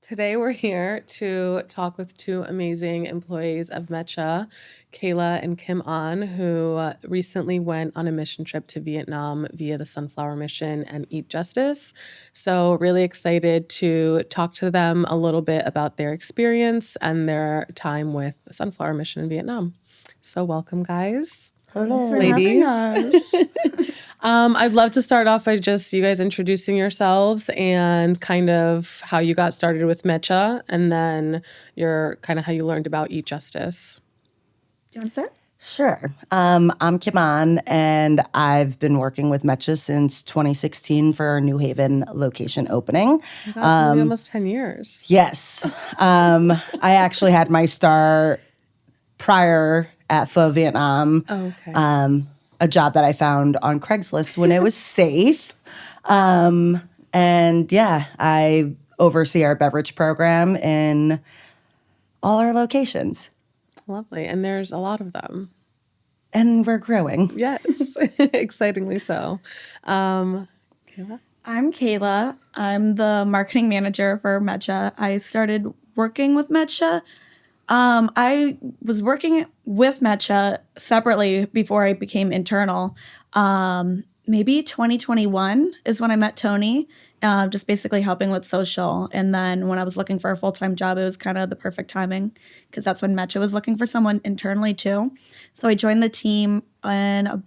Today we're here to talk with two amazing employees of Mecha, Kayla and Kim-Anh, who recently went on a mission trip to Vietnam via the Sunflower Mission and Eat Justice. So really excited to talk to them a little bit about their experience and their time with the Sunflower Mission in Vietnam. So welcome, guys. Thanks for Ladies. having us. I'd love to start off by just you guys introducing yourselves and kind of how you got started with Mecha, and then your kind of how you learned about Eat Justice. Do you want to start? Sure. I'm Kim-Anh, and I've been working with Mecha since 2016 for our New Haven location opening. That's gonna be almost 10 years. Yes. I actually had my start prior at Pho Vietnam, Oh, okay. a job that I found on Craigslist when it was safe. And yeah, I oversee our beverage program in all our locations. Lovely. And there's a lot of them. And we're growing. Yes. Excitingly so. Kayla? I'm Kayla. I'm the marketing manager for Mecha. I started working with Mecha. I was working with Mecha separately before I became internal. Maybe 2021 is when I met Tony, just basically helping with social. And then when I was looking for a full-time job, it was kind of the perfect timing because that's when Mecha was looking for someone internally too. So I joined the team in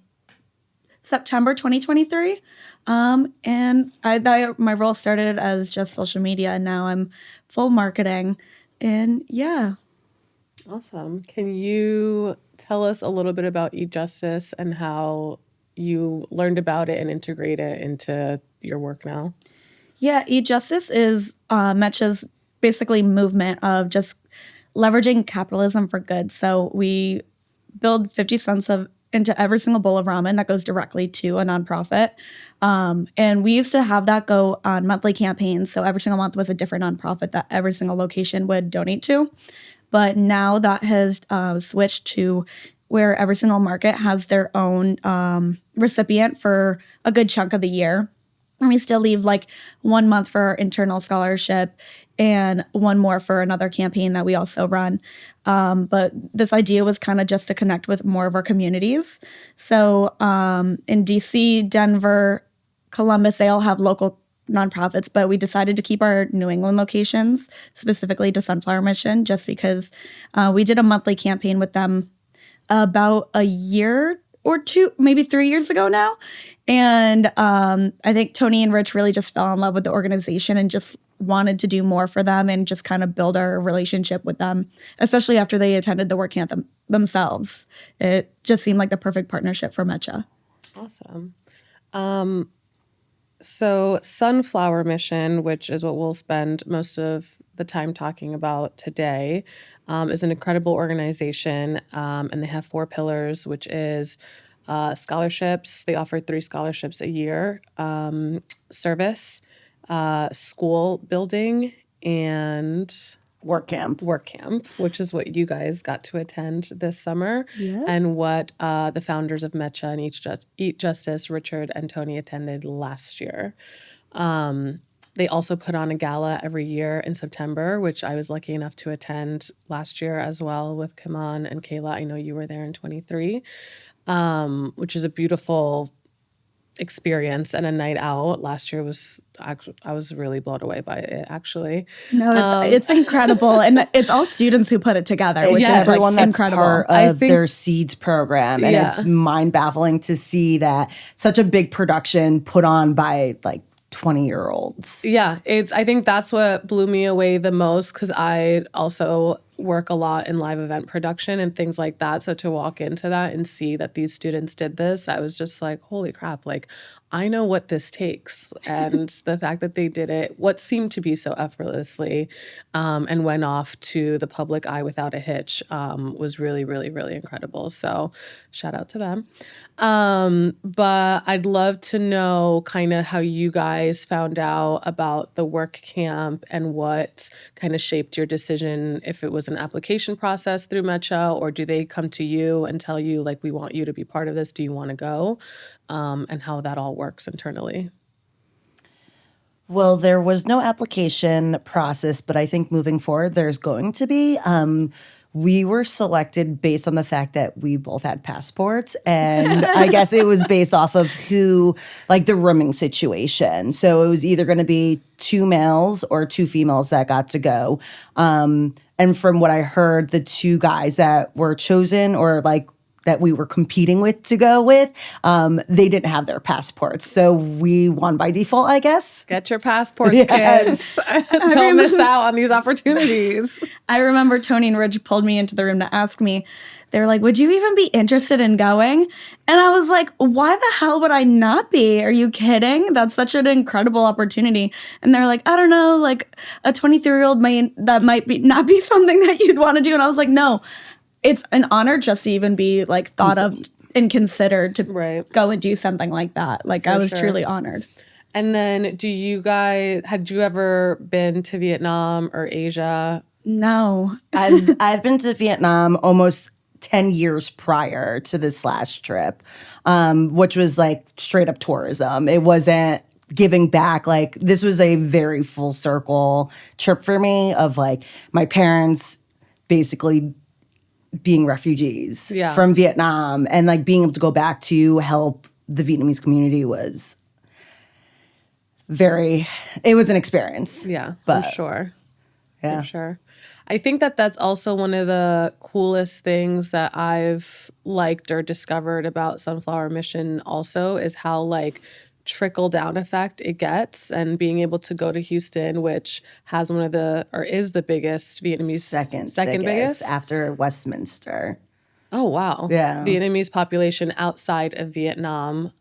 September 2023. And my role started as just social media, and now I'm full marketing. And yeah. Awesome. Can you tell us a little bit about Eat Justice and how you learned about it and integrate it into your work now? Yeah, Eat Justice is Mecha's basically movement of just leveraging capitalism for good. So we build 50 cents into every single bowl of ramen that goes directly to a nonprofit. And we used to have that go on monthly campaigns. So every single month was a different nonprofit that every single location would donate to. But now that has switched to where every single market has their own recipient for a good chunk of the year. And we still leave like 1 month for our internal scholarship and one more for another campaign that we also run. But this idea was kind of just to connect with more of our communities. So in DC, Denver, Columbus, they all have local nonprofits, but we decided to keep our New England locations, specifically to Sunflower Mission, just because we did a monthly campaign with them about a year or two, maybe 3 years ago now. And I think Tony and Rich really just fell in love with the organization and just wanted to do more for them and just kind of build our relationship with them, especially after they attended the work camp themselves. It just seemed like the perfect partnership for Mecha. Awesome. So Sunflower Mission, which is what we'll spend most of the time talking about today, is an incredible organization, and they have 4 pillars, which is scholarships. They offer 3 scholarships a year, service, school building, and Work camp. Which is what you guys got to attend this summer, Yeah. and what the founders of Mecha and Eat Justice, Richard and Tony, attended last year. They also put on a gala every year in September, which I was lucky enough to attend last year as well with Kim-Anh and Kayla. I know you were there in 23, which is a beautiful experience and a night out. Last year was I was really blown away by it, actually. No, it's incredible. And it's all students who put it together, which Yeah, is everyone like that's incredible. part of their Seeds program. And Yeah. it's mind-baffling to see that such a big production put on by like 20-year-olds. Yeah, I think that's what blew me away the most, because I also work a lot in live event production and things like that. So to walk into that and see that these students did this, I was just like, holy crap, like I know what this takes. And the fact that they did it, what seemed to be so effortlessly, and went off to the public eye without a hitch, was really, really, really incredible. So shout out to them. But I'd love to know kind of how you guys found out about the work camp and what kind of shaped your decision, if it was an application process through Mecha, or do they come to you and tell you, like, we want you to be part of this, do you want to go? And how that all works internally. Well, there was no application process, but I think moving forward, there's going to be. We were selected based on the fact that we both had passports. And I guess it was based off of like the rooming situation. So it was either going to be 2 males or 2 females that got to go. And from what I heard, the 2 guys that were chosen or like that we were competing with to go with, they didn't have their passports. So we won by default, I guess. Get your passports, kids. Don't miss out on these opportunities. I remember Tony and Rich pulled me into the room to ask me, they were like, would you even be interested in going? And I was like, why the hell would I not be? Are you kidding? That's such an incredible opportunity. And they're like, I don't know, like a 23-year-old that might not be something that you'd want to do. And I was like, no, it's an honor just to even be like thought of and considered to go and do something like that. Like I was truly honored. And then had you ever been to Vietnam or Asia? No. I've been to Vietnam almost 10 years prior to this last trip, which was like straight up tourism. It wasn't giving back. Like this was a very full circle trip for me of like my parents basically being refugees from Vietnam and like being able to go back to help the Vietnamese community was it was an experience. Yeah, but, for sure. Yeah. For sure. I think that that's also one of the coolest things that I've liked or discovered about Sunflower Mission also is how like trickle down effect it gets, and being able to go to Houston, which has is the biggest Vietnamese second biggest after Westminster. Oh wow. Yeah. Vietnamese population outside of Vietnam,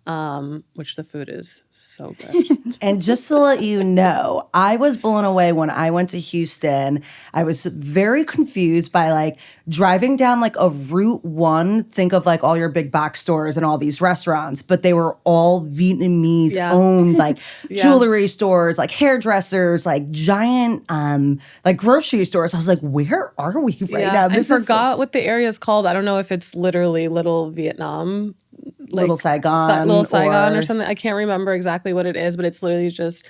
which the food is so good. And just to let you know, I was blown away when I went to Houston. I was very confused by like driving down like a Route 1, think of like all your big box stores and all these restaurants, but they were all Vietnamese owned, like jewelry stores, like hairdressers, like giant like grocery stores. I was like, where are we right now? I forgot what the area is called. I don't know if it's literally Little Vietnam. Like Little Saigon. Little Saigon or something. I can't remember exactly what it is, but it's literally just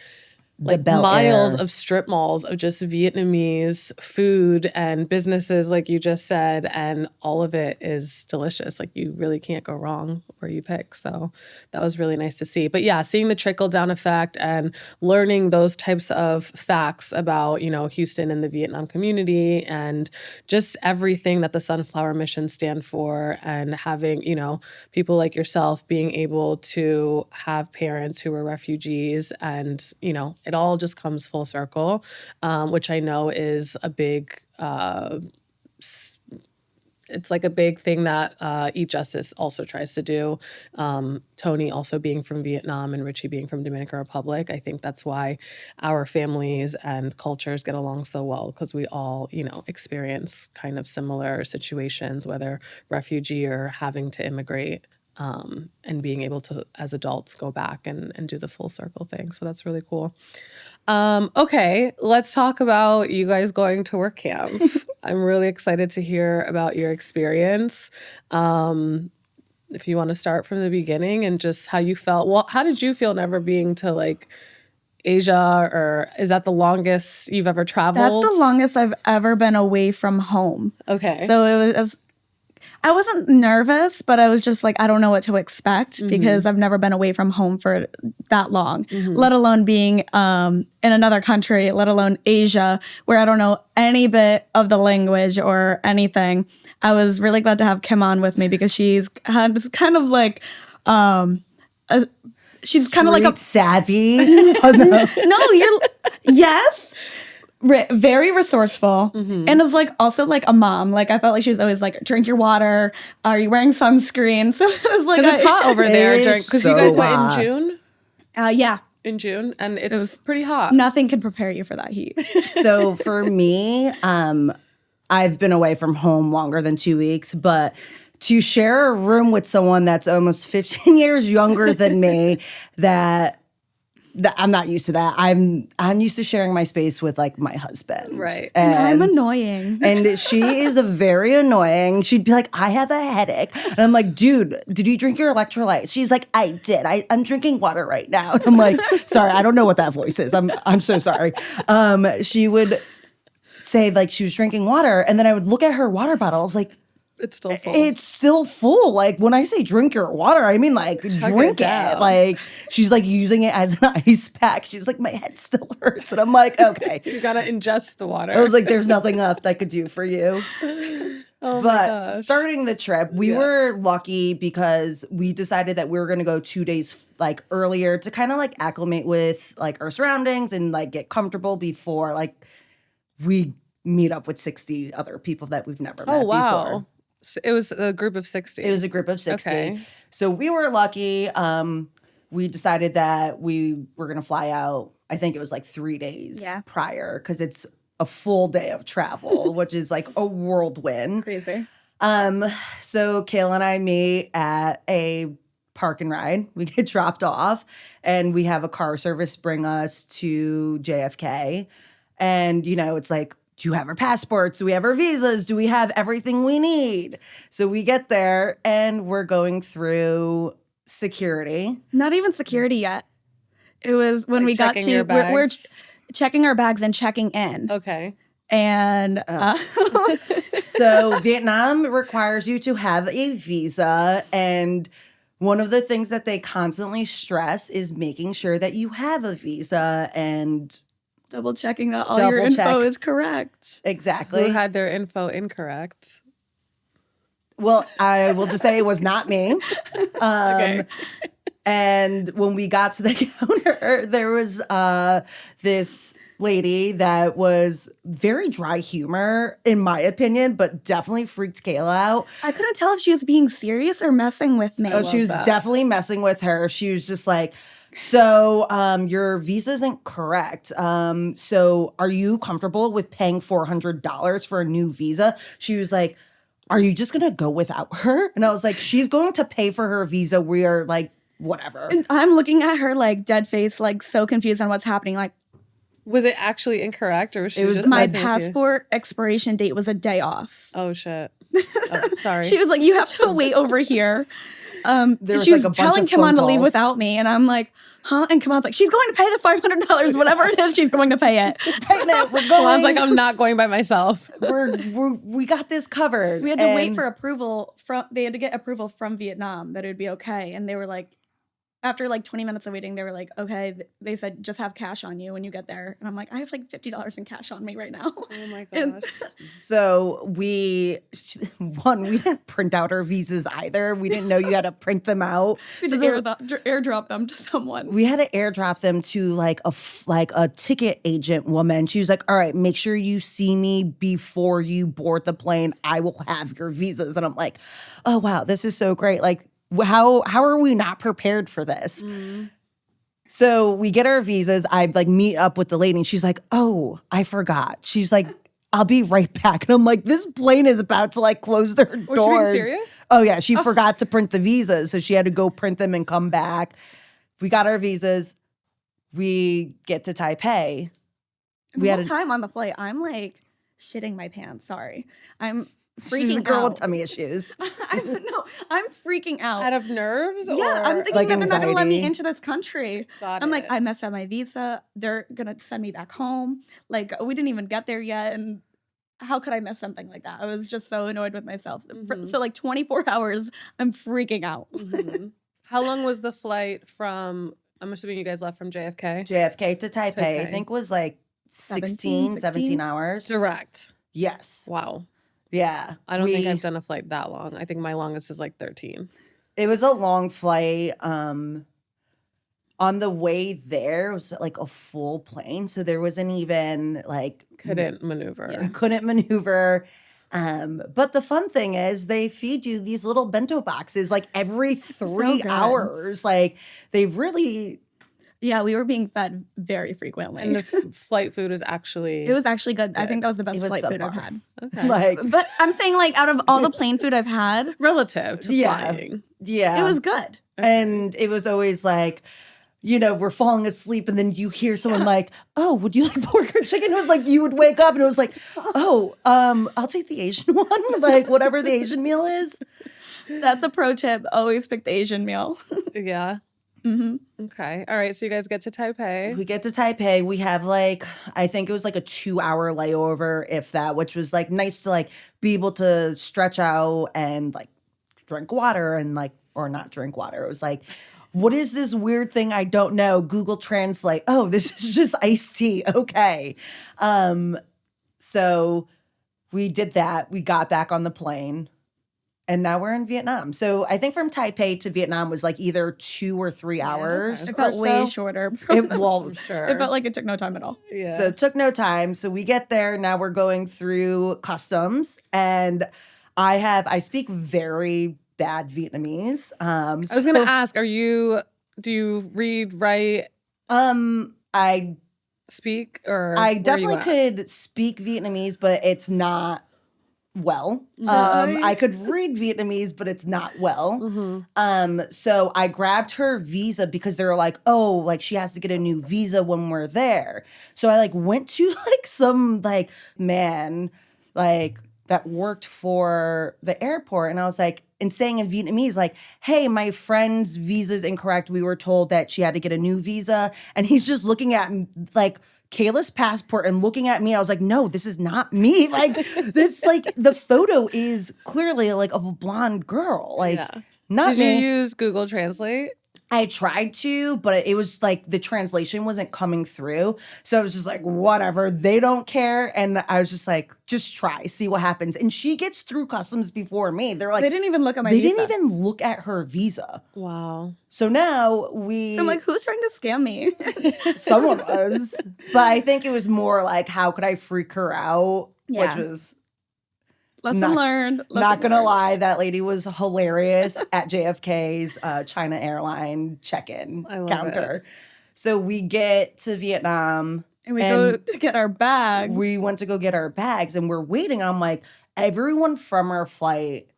like miles of strip malls of just Vietnamese food and businesses, like you just said, and all of it is delicious. Like you really can't go wrong where you pick. So that was really nice to see. But yeah, seeing the trickle down effect and learning those types of facts about, Houston and the Vietnam community and just everything that the Sunflower Mission stand for, and having, people like yourself being able to have parents who were refugees, and, it all just comes full circle, which I know is a big, it's like a big thing that Eat Justice also tries to do. Tony also being from Vietnam and Richie being from Dominican Republic. I think that's why our families and cultures get along so well, because we all, experience kind of similar situations, whether refugee or having to immigrate. And being able to, as adults, go back and do the full circle thing. So that's really cool. Okay, let's talk about you guys going to work camp. I'm really excited to hear about your experience. If you want to start from the beginning and just how you felt. Well, how did you feel never being to like Asia, or is that the longest you've ever traveled? That's the longest I've ever been away from home. Okay. So it was I wasn't nervous, but I was just like, I don't know what to expect because I've never been away from home for that long, let alone being in another country, let alone Asia, where I don't know any bit of the language or anything. I was really glad to have Kim on with me because she's kind of like, she's kind of like a savvy. Oh, no. Yes. Very resourceful and is like also like a mom. Like I felt like she was always like, drink your water. Are you wearing sunscreen? So it was like it's hot over there because you guys went in June. Yeah, in June, and it was pretty hot. Nothing can prepare you for that heat. So for me, I've been away from home longer than 2 weeks, but to share a room with someone that's almost 15 years younger than me, that I'm not used to that. I'm used to sharing my space with like my husband. Right. And I'm annoying. And she is a very annoying. She'd be like, I have a headache. And I'm like, dude, did you drink your electrolytes? She's like, I did. I'm drinking water right now. And I'm like, sorry, I don't know what that voice is. I'm so sorry. She would say like she was drinking water, and then I would look at her water bottle. I was like, It's still full. it's still full. Like when I say drink your water, I mean like drink it. down. Like she's like using it as an ice pack. She's like, my head still hurts. And I'm like, okay. You gotta ingest the water. I was like, there's nothing left I could do for you. oh my But gosh. starting the trip, we were lucky because we decided that we were going to go 2 days like earlier to kind of like acclimate with like our surroundings and like get comfortable before like we meet up with 60 other people that we've never met before. It was a group of 60. It was a group of 60. Okay. So we were lucky. We decided that we were going to fly out. I think it was like 3 days prior because it's a full day of travel, which is like a whirlwind. Crazy. So Kayla and I meet at a park and ride. We get dropped off and we have a car service bring us to JFK. And, you know, it's like, do you have our passports? Do we have our visas? Do we have everything we need? So we get there and we're going through security. Not even security yet. It was when Like we got checking to, your we're bags? checking our bags and checking in. Okay. And So Vietnam requires you to have a visa, and one of the things that they constantly stress is making sure that you have a visa and double checking that all your Double info check. is correct. exactly. Who had their info incorrect? Well, I will just say it was not me. Okay. And when we got to the counter, there was this lady that was very dry humor, in my opinion, but definitely freaked Kayla out. I couldn't tell if she was being serious or messing with me. Oh, she was that. definitely messing with her. She was just like, so your visa isn't correct. So are you comfortable with paying $400 for a new visa? She was like, are you just going to go without her? And I was like, she's going to pay for her visa. We are like, whatever. And I'm looking at her like dead face, like so confused on what's happening. Like Was it actually incorrect, or was she It was just my messing with you? passport expiration date was a day off. Oh shit! Oh, sorry. She was like, "You have to wait over here." There was, She was like, a bunch telling of Kim-Anh phone to leave calls. without me, and I'm like, "Huh?" And Kim-An's like, "She's going to pay the $500, whatever it is. She's going to pay it." We're going. Well, I was like, I'm not going by myself. we got this covered. We had to wait And for approval from. They had to get approval from Vietnam that it would be okay, and they were like, after like 20 minutes of waiting, they were like, "Okay." They said, "Just have cash on you when you get there," and I'm like, "I have like $50 in cash on me right now." Oh my And- gosh. So we didn't print out our visas either. We didn't know you had to print them out. We So had to airdrop them to someone. we had to airdrop them to like a ticket agent woman. She was like, "All right, make sure you see me before you board the plane. I will have your visas." And I'm like, "Oh wow, this is so great! Like, how are we not prepared for this?" So we get our visas. I like meet up with the lady, and she's like, "Oh, I forgot." She's like, "I'll be right back." And I'm like, "This plane is about to like close their Was she being doors." serious? Oh yeah, she forgot to print the visas, so she had to go print them and come back. We got our visas. We get to Taipei. The whole time on the flight, I'm like shitting my pants. Sorry, I'm freaking She's a girl with out. tummy issues. I'm freaking out. Out of nerves? Yeah, I'm or- thinking like that they're not going to let me anxiety? into this country. Got I'm like, it. I messed up my visa. They're going to send me back home. Like, we didn't even get there yet. And how could I miss something like that? I was just so annoyed with myself. So, like, 24 hours, I'm freaking out. Mhm. How long was the flight from? I'm assuming you guys left from JFK. JFK to Taipei, I Taipei. think was like 17 hours. Direct. Yes. Wow. Yeah. I don't think I've done a flight that long. I think my longest is like 13. It was a long flight. On the way there, it was like a full plane. So there wasn't even like Couldn't maneuver. you couldn't maneuver. But the fun thing is they feed you these little bento boxes like every 3 good. hours. Like they really Yeah, we were being fed very frequently. And the flight food is actually. it was actually good. I think that was the best It was flight food I've subpar. had. okay. like But I'm saying, like, out of all the plain food I've had, relative to Yeah. flying. yeah. it was good. And it was always like, we're falling asleep, and then you hear someone like, "Oh, would you like pork or chicken?" It was like you would wake up, and it was like, "Oh, I'll take the Asian one, like whatever the Asian meal is." That's a pro tip. Always pick the Asian meal. Yeah. Okay. All right. So you guys get to Taipei. We get to Taipei. We have I think it was like a 2-hour layover, if that, which was like nice to like be able to stretch out and like drink water and or not drink water. It was like, what is this weird thing I don't know? Google Translate. Oh, this is just iced tea. Okay. So we did that. We got back on the plane. And now we're in Vietnam. So I think from Taipei to Vietnam was like either 2 or 3 hours. okay. It felt or way so. shorter. I'm sure. It felt like it took no time at all. Yeah. So it took no time. So we get there. Now we're going through customs. And I speak very bad Vietnamese. I was going to ask, do you read, write, I speak, or I where definitely you at? could speak Vietnamese, but it's not well. Right. I could read Vietnamese, but it's not well. Mm-hmm. So I grabbed her visa because they were like, oh, like she has to get a new visa when we're there. So I like went to like some like man like that worked for the airport, and I was like, and saying in Vietnamese, like, hey, my friend's visa is incorrect. We were told that she had to get a new visa. And he's just looking at like Kayla's passport and looking at me. I was like, no, this is not me. Like this, like the photo is clearly like of a blonde girl. Like Yeah. not Did me. you use Google Translate? I tried to, but it was like the translation wasn't coming through. So I was just like, whatever, they don't care. And I was just like, just try, see what happens. And she gets through customs before me. They're like, They didn't even look at my they visa. didn't even look at her visa. Wow. So now So I'm like, who's trying to scam me? someone was, but I think it was more like, how could I freak her out? Yeah. Which was Lesson learned. not gonna lie, that lady was hilarious at JFK's China airline check-in I love counter. So we get to Vietnam. And we go to get our bags. We went to go get our bags, and we're waiting. I'm like, everyone from our flight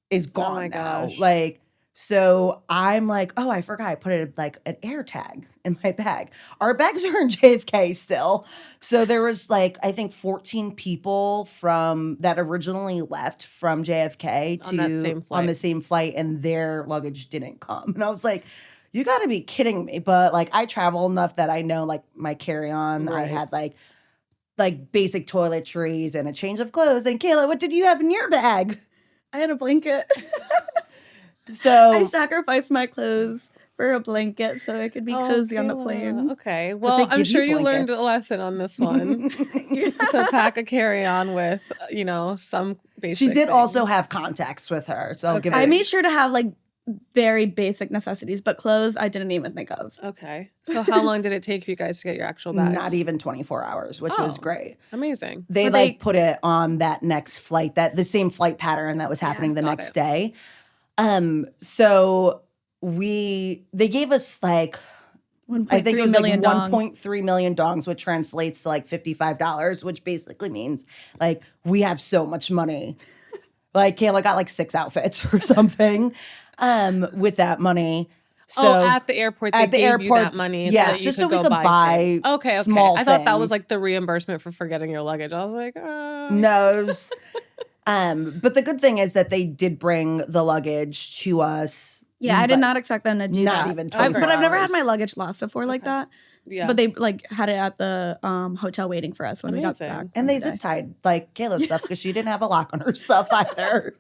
is gone my now. gosh. Like, so I'm like, oh, I forgot I put like an air tag in my bag. Our bags are in JFK still. So there was like, I think 14 people from that originally left from JFK On that same on flight. the same flight, and their luggage didn't come. And I was like, you got to be kidding me. But like, I travel enough that I know like my carry-on, I Right. had like basic toiletries and a change of clothes. And Kayla, what did you have in your bag? I had a blanket. So I sacrificed my clothes for a blanket so I could be cozy on the Kayla. plane. Okay. Well, they I'm give sure you you learned a blankets. lesson on this one. To pack a carry-on with, some basic she did also things. have contacts with her. So I'll give Okay. her. I made sure to have like very basic necessities, but clothes I didn't even think of. Okay. So how long did it take you guys to get your actual bags? Not even 24 hours, which was Oh. great. Amazing. They Were like they- put it on that next flight, that the same flight pattern that was happening the got next it. day. So they gave us like, I think it was like 1.3 million dongs, which translates to like $55, which basically means like we have so much money. Like Kayla got like 6 outfits or something with that money. So at the airport, they at the gave you airport, that money yes, so that you just could so we go could buy buy things. Okay. small I thought that was things. like the reimbursement for forgetting your luggage. I was like, No, it was, but the good thing is that they did bring the luggage to us. Yeah, I did but not expect them to do not that. even But 24 I've never had hours. my luggage lost before like that. Yeah. But they like had it at the hotel waiting for us when we got Amazing. back. And they from the zip day. tied like Kayla's stuff because she didn't have a lock on her stuff either.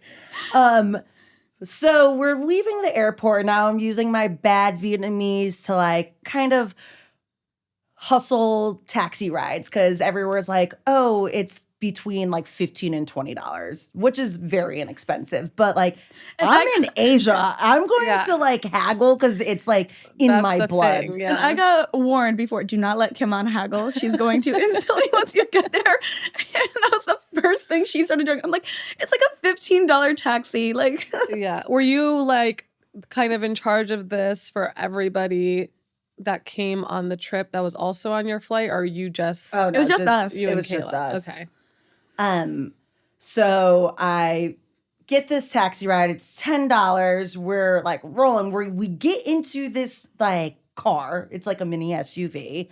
So we're leaving the airport. Now I'm using my bad Vietnamese to like kind of hustle taxi rides because everywhere's like, oh, it's between like $15 and $20, which is very inexpensive. But like, I'm in Asia. I'm going Yeah. to like haggle because it's like in That's my the blood. thing, yeah. And I got warned before, do not let Kim-Anh haggle. She's going to instantly once you get there. And that was the first thing she started doing. I'm like, it's like a $15 taxi. Like, Yeah. Were you like kind of in charge of this for everybody that came on the trip that was also on your flight, or you just Oh, no, It was just us. you It and was just Kayla? us. Okay. So I get this taxi ride. It's $10. We're like rolling. We get into this like car. It's like a mini SUV.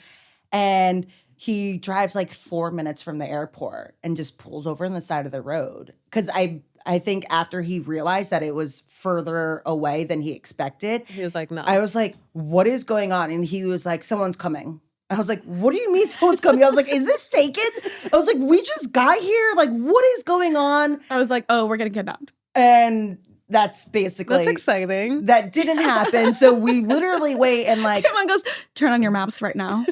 And he drives like 4 minutes from the airport and just pulls over on the side of the road. Because I think after he realized that it was further away than he expected, He was like, no. I was like, what is going on? And he was like, someone's coming. I was like, what do you mean someone's coming? I was like, is this taken? I was like, we just got here. Like, what is going on? I was like, oh, we're getting kidnapped. And that's basically That's exciting. That didn't happen. So we literally wait and like Kim-Anh goes, turn on your maps right now.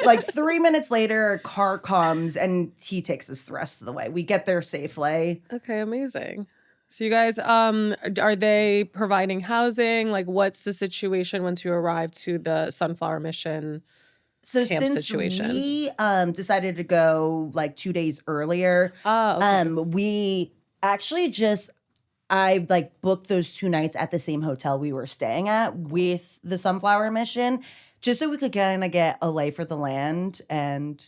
like 3 minutes later, a car comes and he takes us the rest of the way. We get there safely. Okay, amazing. So you guys, are they providing housing? Like, what's the situation once you arrive to the Sunflower Mission? So Camp since situation. we decided to go like 2 days earlier, Okay. we actually I like booked those 2 nights at the same hotel we were staying at with the Sunflower Mission, just so we could kind of get a lay for the land and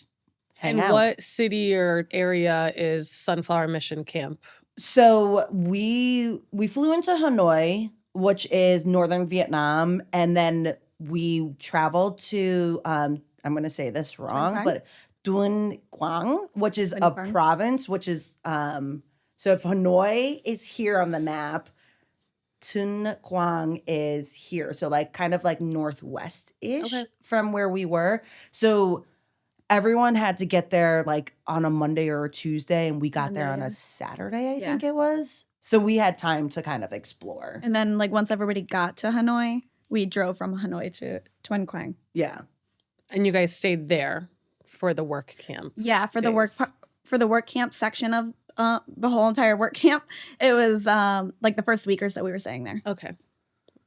hang And out. what city or area is Sunflower Mission Camp? So we flew into Hanoi, which is northern Vietnam, and then we traveled to I'm going to say this wrong, Quang? but Duan Quang, which is a Duan Quang. province, which is so if Hanoi is here on the map, Tun Quang is here. So like kind of like northwest-ish Okay. from where we were. So everyone had to get there like on a Monday or a Tuesday, and we got there on Monday, a yeah. Saturday, I Yeah. think it was. So we had time to kind of explore. And then like once everybody got to Hanoi, we drove from Hanoi to Tuan Quang. Yeah. And you guys stayed there for the work camp. Yeah, for Days. the work camp section of the whole entire work camp, it was like the first week or so we were staying there. Okay.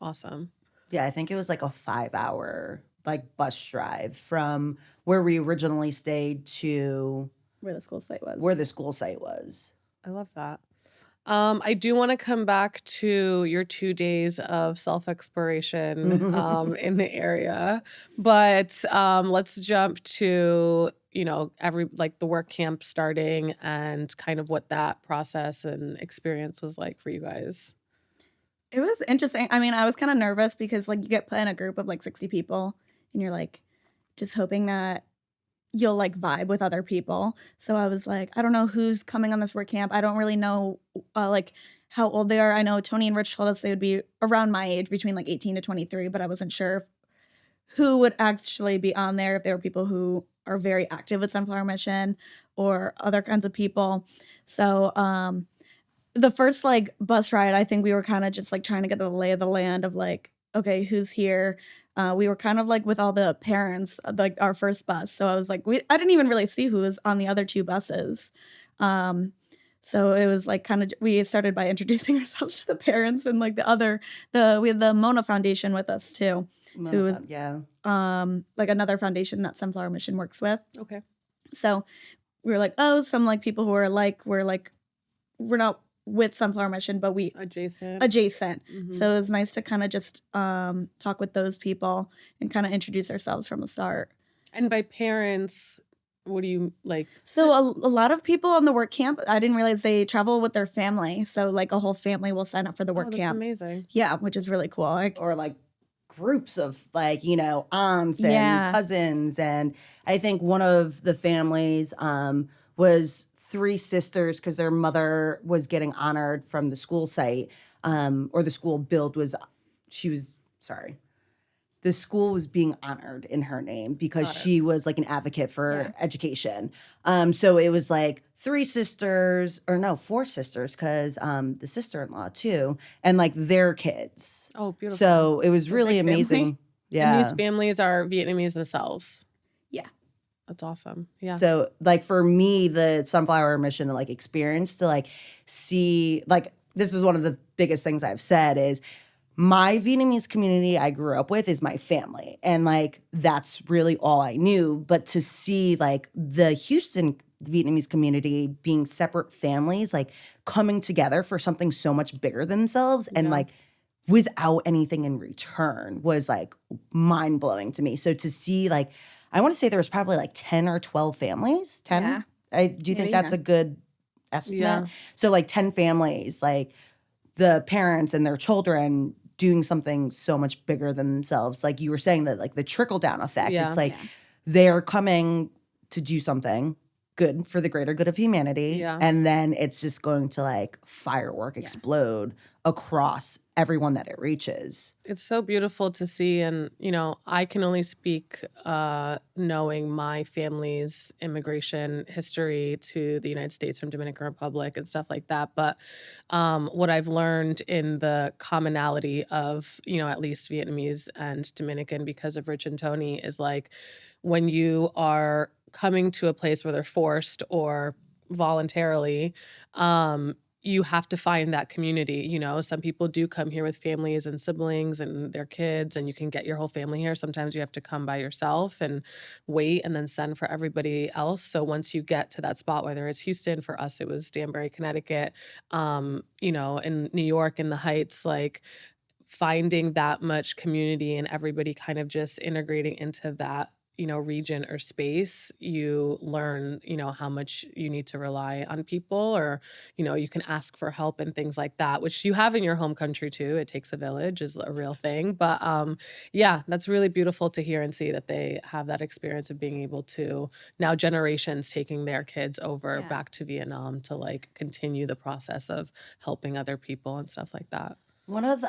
Awesome. Yeah, I think it was like a 5-hour like bus drive from where we originally stayed to Where the school site was. where the school site was. I love that. I do want to come back to your 2 days of self-exploration in the area, but let's jump to, the work camp starting and kind of what that process and experience was like for you guys. It was interesting. I mean, I was kind of nervous because like you get put in a group of like 60 people and you're like just hoping that you'll like vibe with other people. So I was like, I don't know who's coming on this work camp. I don't really know like how old they are. I know Tony and Rich told us they would be around my age, between like 18 to 23, but I wasn't sure who would actually be on there, if there were people who are very active with Sunflower Mission or other kinds of people. So the first like bus ride, I think we were kind of just like trying to get the lay of the land of like, okay, who's here? We were kind of like with all the parents, like our first bus. So I was like, I didn't even really see who was on the other 2 buses. So it was like kind of, we started by introducing ourselves to the parents and like we had the Mona Foundation with us too. Who was yeah. like another foundation that Sunflower Mission works with. Okay. So we were like, oh, some like people who are like, we're not with Sunflower Mission, but we Adjacent. adjacent. So it was nice to kind of just talk with those people and kind of introduce ourselves from the start. And by parents, what do you like? So a lot of people on the work camp, I didn't realize they travel with their family. So like a whole family will sign up for the work That's camp. amazing. Yeah, which is really cool. Like, Or like groups of like, aunts and Yeah. cousins. And I think one of the families was 3 sisters because their mother was getting honored from the school site, or the school the school was being honored in her name because she was like an advocate for education. So it was like 4 sisters because the sister-in-law too, and like their kids. Oh, beautiful. So it was really big family. amazing. Yeah. And these families are Vietnamese themselves. yeah. That's awesome. Yeah. So like for me, the Sunflower Mission like experience to like see, like this is one of the biggest things I've said is my Vietnamese community I grew up with is my family. And like that's really all I knew. But to see like the Houston Vietnamese community being separate families, like coming together for something so much bigger than themselves and like without anything in return was like mind blowing to me. So to see like, I want to say there was probably like 10 or 12 families. 10? Yeah. Do you think Maybe, that's yeah. a good estimate? Yeah. So like 10 families, like the parents and their children doing something so much bigger than themselves. Like you were saying that like the trickle down effect. Yeah. It's like they're coming to do something good for the greater good of humanity. Yeah. And then it's just going to like firework explode across everyone that it reaches. It's so beautiful to see. And, you know, I can only speak knowing my family's immigration history to the United States from Dominican Republic and stuff like that. But what I've learned in the commonality of, you know, at least Vietnamese and Dominican because of Rich and Tony is like when you are coming to a place where they're forced or voluntarily, you have to find that community. You know, some people do come here with families and siblings and their kids, and you can get your whole family here. Sometimes you have to come by yourself and wait and then send for everybody else. So once you get to that spot, whether it's Houston, for us, it was Danbury, Connecticut, you know, in New York, in the Heights, like finding that much community and everybody kind of just integrating into that, you know, region or space, you learn, you know, how much you need to rely on people, or, you know, you can ask for help and things like that, which you have in your home country too. It takes a village is a real thing. But yeah, that's really beautiful to hear and see that they have that experience of being able to now generations taking their kids over back to Vietnam to like continue the process of helping other people and stuff like that. One of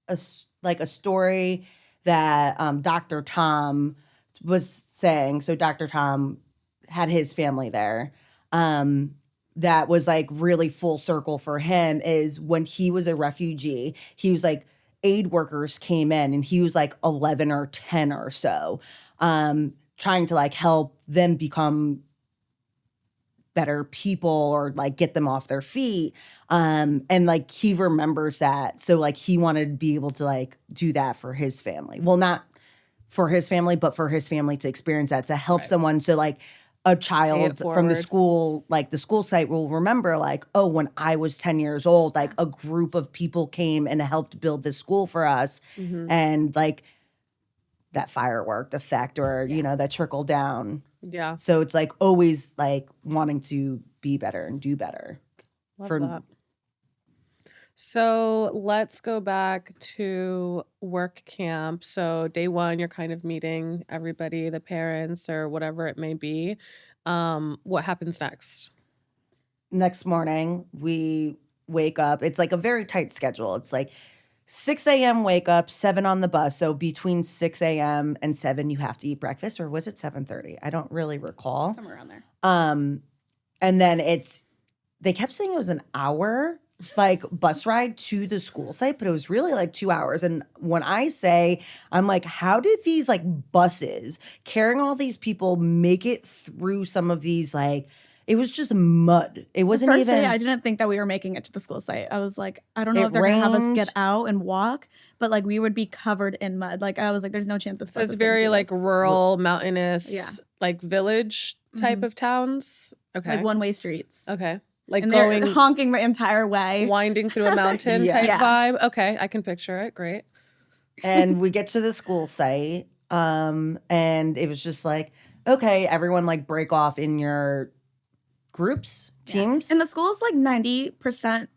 a story that Dr. Tom was saying. So Dr. Tom had his family there. That was like really full circle for him is when he was a refugee, he was like aid workers came in and he was like 11 or 10 or so, trying to like help them become better people or like get them off their feet. And like he remembers that. So like he wanted to be able to like do that for his family. Well, not for his family, but for his family to experience that, to help someone. So like a child from the school, like the school site will remember like, oh, when I was 10 years old, like a group of people came and helped build this school for us. And like that firework effect or, you know, that trickle down. Yeah. So it's like always like wanting to be better and do better. Love that. So let's go back to work camp. So day one, you're kind of meeting everybody, the parents or whatever it may be. What happens next? Next morning, we wake up. It's like a very tight schedule. It's like 6 a.m. wake up, 7 on the bus. So between 6 a.m. and 7, you have to eat breakfast. Or was it 7:30? I don't really recall. Somewhere around there. And then they kept saying it was an hour like bus ride to the school site, but it was really like 2 hours. And when I say, I'm like, how did these like buses carrying all these people make it through some of these like, it was just mud. It wasn't First even. day, I didn't think that we were making it to the school site. I was like, I don't know if they're going to have us get out and walk, but like we would be covered in mud. Like I was like, there's no chance this So bus it's is gonna very do like this. rural, mountainous, like village type of towns. Okay. Like one-way streets. Okay. Like And going they're honking the entire way. winding through a mountain type vibe. Okay, I can picture it. Great. And we get to the school site, and it was just like, okay, everyone like break off in your groups, teams. And the school is like 90%,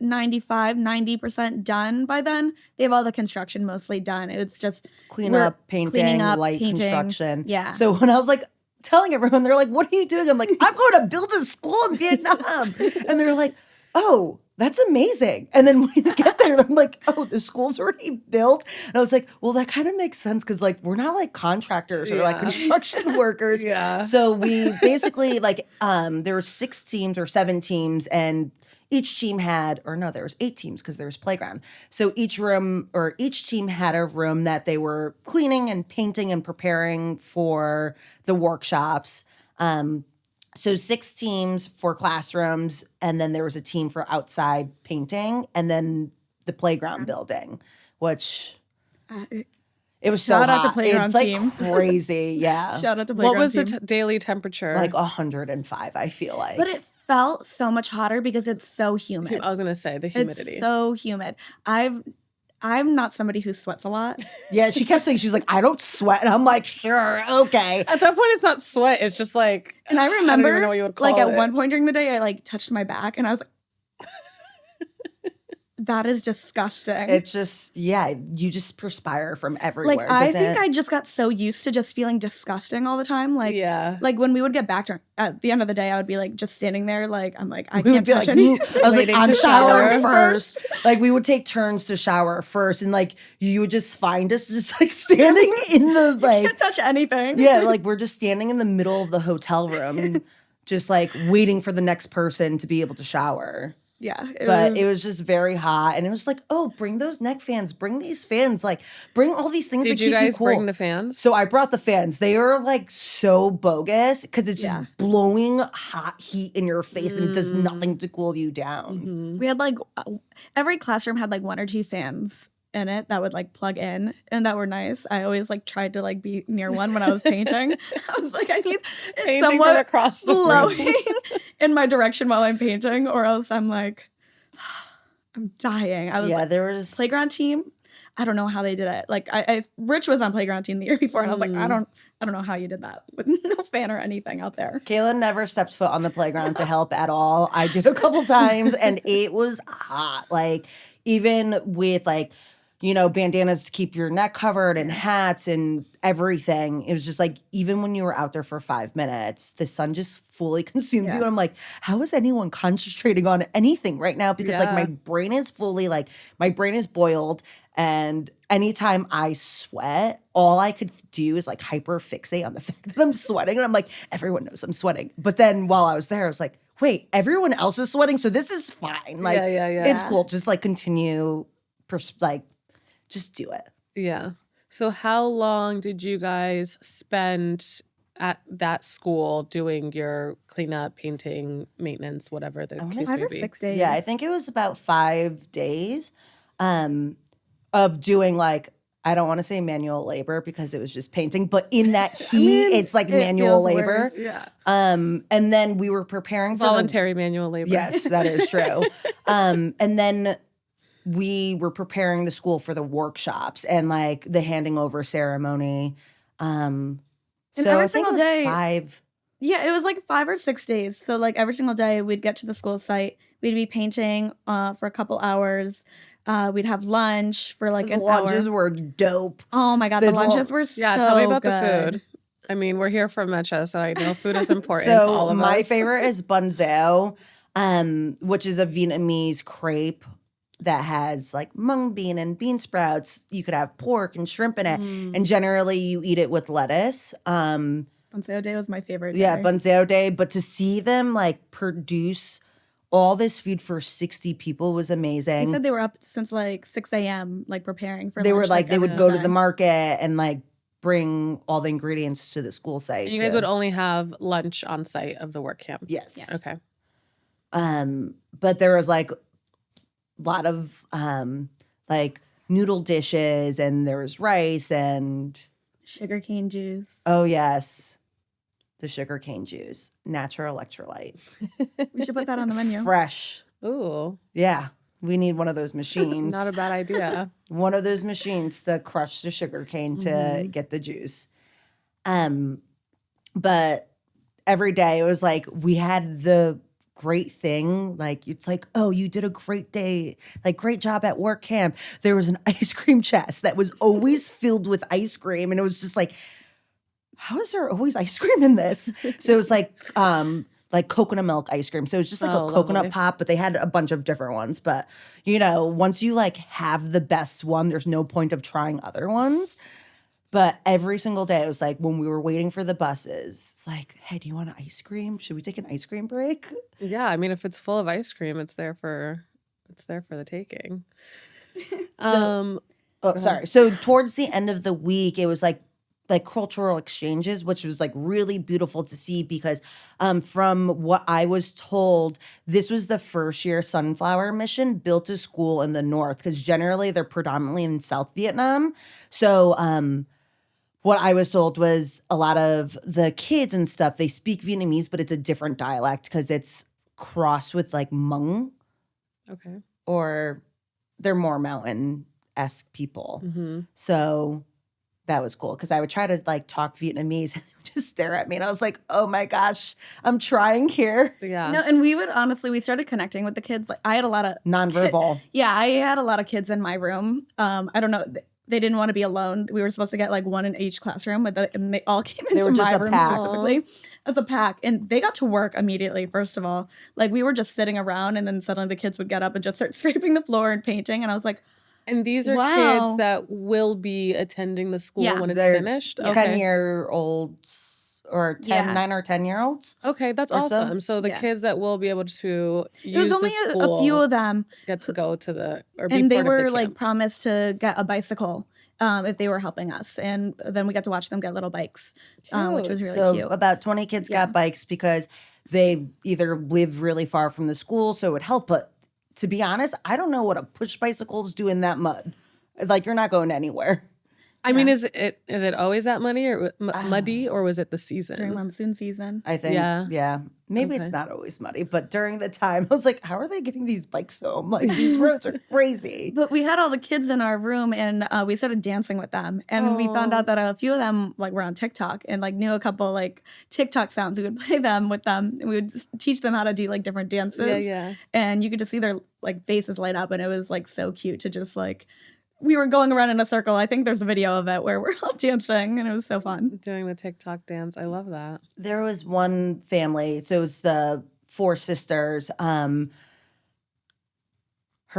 90% done by then. They have all the construction mostly done. It's just clean up, painting, light painting. construction. Yeah. So when I was like telling everyone, they're like, what are you doing? I'm like, I'm going to build a school in Vietnam. And they're like, oh, that's amazing. And then when you get there, I'm like, oh, the school's already built. And I was like, well, that kind of makes sense because like we're not like contractors or like construction workers. So we basically like there were 6 teams or 7 teams, and each team had, or no, there was 8 teams because there was playground. So each team had a room that they were cleaning and painting and preparing for the workshops. So 6 teams for classrooms, and then there was a team for outside painting, and then the playground building, which it was so Shout out to hot. playground It's like team. crazy, yeah. Shout out to playground What was team. the daily temperature? Like 105, I feel like. But it felt so much hotter because it's so humid. I was gonna say the humidity. It's so humid. I'm not somebody who sweats a lot. Yeah, she kept saying, she's like, I don't sweat. And I'm like, sure, okay. At that point, it's not sweat. It's just like, And I I don't remember, even know what you would call like at it. one point during the day, I like touched my back and I was like, That is disgusting. It's just, you just perspire from everywhere. Like, I think I I just got so used to just feeling disgusting all the time. Like, Yeah. like when we would get back to at the end of the day, I would be like just standing there, like I'm like I we would can't be touch like, any. I was like, Waiting I'm to showering shower. first. Like we would take turns to shower first, and like you would just find us just like standing in the like, Can't touch anything. yeah, like we're just standing in the middle of the hotel room, just like waiting for the next person to be able to shower. Yeah, But it was just very hot, and it was like, oh, bring those neck fans, bring these fans, like bring all these things Did to you keep guys cool. bring the fans? So I brought the fans. They are like so bogus because it's just Yeah. blowing hot heat in your face and it does nothing to cool you down. we had like every classroom had like 1 or 2 fans in it that would like plug in and that were nice. I always like tried to like be near one when I was painting. I was like, I need Painting someone from across the room. blowing in my direction while I'm painting, or else I'm like, I'm dying. I was Yeah, like, there was playground team. I don't know how they did it. Like I Rich was on playground team the year before, and I was like, I don't know how you did that with no fan or anything out there. Kayla never stepped foot on the playground to help at all. I did a couple times and it was hot. Like even with like, you know, bandanas to keep your neck covered and hats and everything. It was just like, even when you were out there for 5 minutes, the sun just fully consumes you. Yeah. And I'm like, how is anyone concentrating on anything right now? Because like my Yeah. brain is fully like, my brain is boiled. And anytime I sweat, all I could do is like hyper fixate on the fact that I'm sweating. And I'm like, everyone knows I'm sweating. But then while I was there, I was like, wait, everyone else is sweating. So this is fine. Like, Yeah. it's cool. Just like continue, just do it. Yeah. So how long did you guys spend at that school doing your cleanup, painting, maintenance, whatever the wanna case say 5 may or be? 6 days. Yeah, I think it was about 5 days of doing like, I don't want to say manual labor because it was just painting, but in that heat, it's like it manual feels labor. worse. Yeah. And then we were preparing for Voluntary manual labor. Yes, that is true. And then we were preparing the school for the workshops and like the handing over ceremony. So every I think single it was day- 5. Yeah, it was like 5 or 6 days. So like every single day we'd get to the school site. We'd be painting for a couple hours. We'd have lunch for like The an lunches hour. were dope. Oh my god, the the lunches lunch- were so Yeah, tell me about good. the food. I mean, we're here from Mecha, so I know food is important to all So of my us. favorite is bunzeo, which is a Vietnamese crepe that has like mung bean and bean sprouts. You could have pork and shrimp in it, and generally you eat it with lettuce. Panseo Day was my favorite. Yeah, day. bunzeo day. But to see them like produce all this food for 60 people was amazing. They said they were up since like 6 a.m. like preparing for They lunch. were like, they would every go to the time. market and like bring all the ingredients to the school site. And you guys to- would only have lunch on site of the work camp. Yes. Okay. But there was like a lot of like noodle dishes, and there was rice, and Sugarcane juice. oh yes, the sugarcane juice, natural electrolyte, We should put that on the menu. fresh. Ooh, Yeah, we need one of those machines. not a bad idea. One of those machines to crush the sugarcane to get the juice. But every day it was like we had the great thing. Like it's like, oh, you did a great day, like great job at work camp. There was an ice cream chest that was always filled with ice cream, and it was just like, how is there always ice cream in this? So it was like coconut milk ice cream. So it was just like Oh, a coconut lovely. pop, but they had a bunch of different ones. But you know, once you like have the best one, there's no point of trying other ones. But every single day, it was like when we were waiting for the buses, it's like, hey, do you want an ice cream? Should we take an ice cream break? Yeah, I mean, if it's full of ice cream, it's there for the taking. Oh, sorry. So towards the end of the week, it was like cultural exchanges, which was like really beautiful to see because from what I was told, this was the first year Sunflower Mission built a school in the north because generally they're predominantly in South Vietnam. So what I was told was a lot of the kids and stuff, they speak Vietnamese, but it's a different dialect because it's crossed with like Hmong, Okay. or they're more mountain-esque people. Mm-hmm. So that was cool because I would try to like talk Vietnamese and they would just stare at me. And I was like, oh my gosh, I'm trying here. Yeah. No, and we would honestly, we started connecting with the kids. Like I had a lot of Nonverbal. Yeah, I had a lot of kids in my room. I don't know. They didn't want to be alone. We were supposed to get like one in each classroom, and they all came into were just my a room pack. specifically as a pack. And they got to work immediately, first of all. Like we were just sitting around and then suddenly the kids would get up and just start scraping the floor and painting. And I was like, And these are Wow. kids that will be attending the school Yeah. when it's They're finished. 10-year-olds or 10, Yeah. 9 or 10-year-olds. Okay, that's Or so. awesome. So the Yeah. kids that will be able to it was use only the a school few of them. get to go to the or be And they part of the were like camp. promised to get a bicycle if they were helping us. And then we got to watch them get little bikes, which was really So cute. about 20 kids got bikes because they either live really far from the school, so it would help. But to be honest, I don't know what a push bicycles do in that mud. Like you're not going anywhere. I mean, is it always that muddy or was it the season? During monsoon season. I think, Yeah. Maybe it's not always muddy, but during the time, I was like, how are they getting these bikes home? Like, these roads are crazy. But we had all the kids in our room and we started dancing with them. And we found out that a few of them like were on TikTok and like knew a couple like TikTok sounds. We would play them with them and we would just teach them how to do like different dances. Yeah. And you could just see their like faces light up and it was like so cute to just like we were going around in a circle. I think there's a video of it where we're all dancing and it was so fun. Doing the TikTok dance. I love that. There was one family, so it was the 4 sisters. Her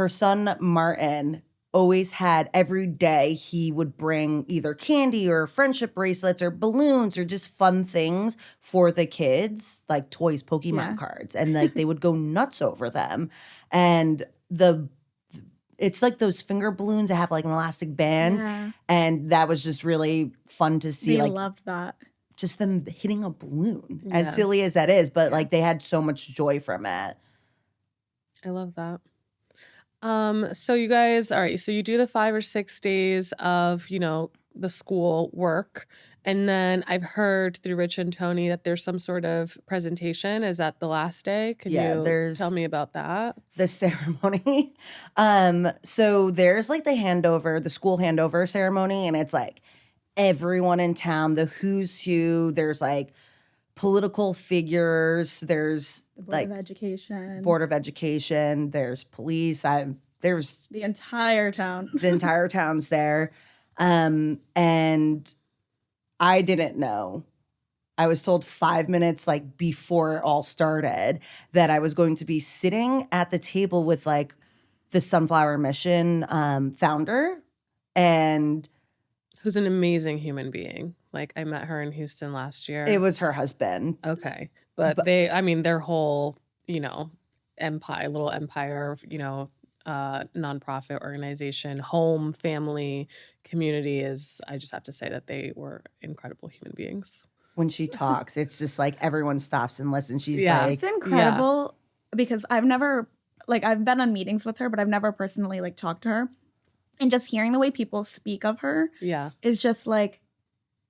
son, Martin, always had every day he would bring either candy or friendship bracelets or balloons or just fun things for the kids, like toys, Pokemon cards. And like they would go nuts over them. And it's like those finger balloons that have like an elastic band. Yeah. And that was just really fun to see. They like loved that. just them hitting a balloon, as silly as that is, but like they had so much joy from it. I love that. So you guys, all right, so you do the 5 or 6 days of, the school work. And then I've heard through Rich and Tony that there's some sort of presentation. Is that the last day? Can you tell me about that? The ceremony. So there's like the school handover ceremony, and it's like everyone in town, the who's who. There's like political figures. There's Board of Education. Board of Education. There's police. There's the entire town. The entire town's there. And I didn't know. I was told 5 minutes like before it all started that I was going to be sitting at the table with like the Sunflower Mission founder, and who's an amazing human being. Like I met her in Houston last year. It was her husband. Okay. But their whole, little empire, nonprofit organization, home, family, community I just have to say that they were incredible human beings. When she talks, it's just like everyone stops and listens. She's like, it's incredible because I've been on meetings with her, but I've never personally like talked to her. And just hearing the way people speak of her is just like,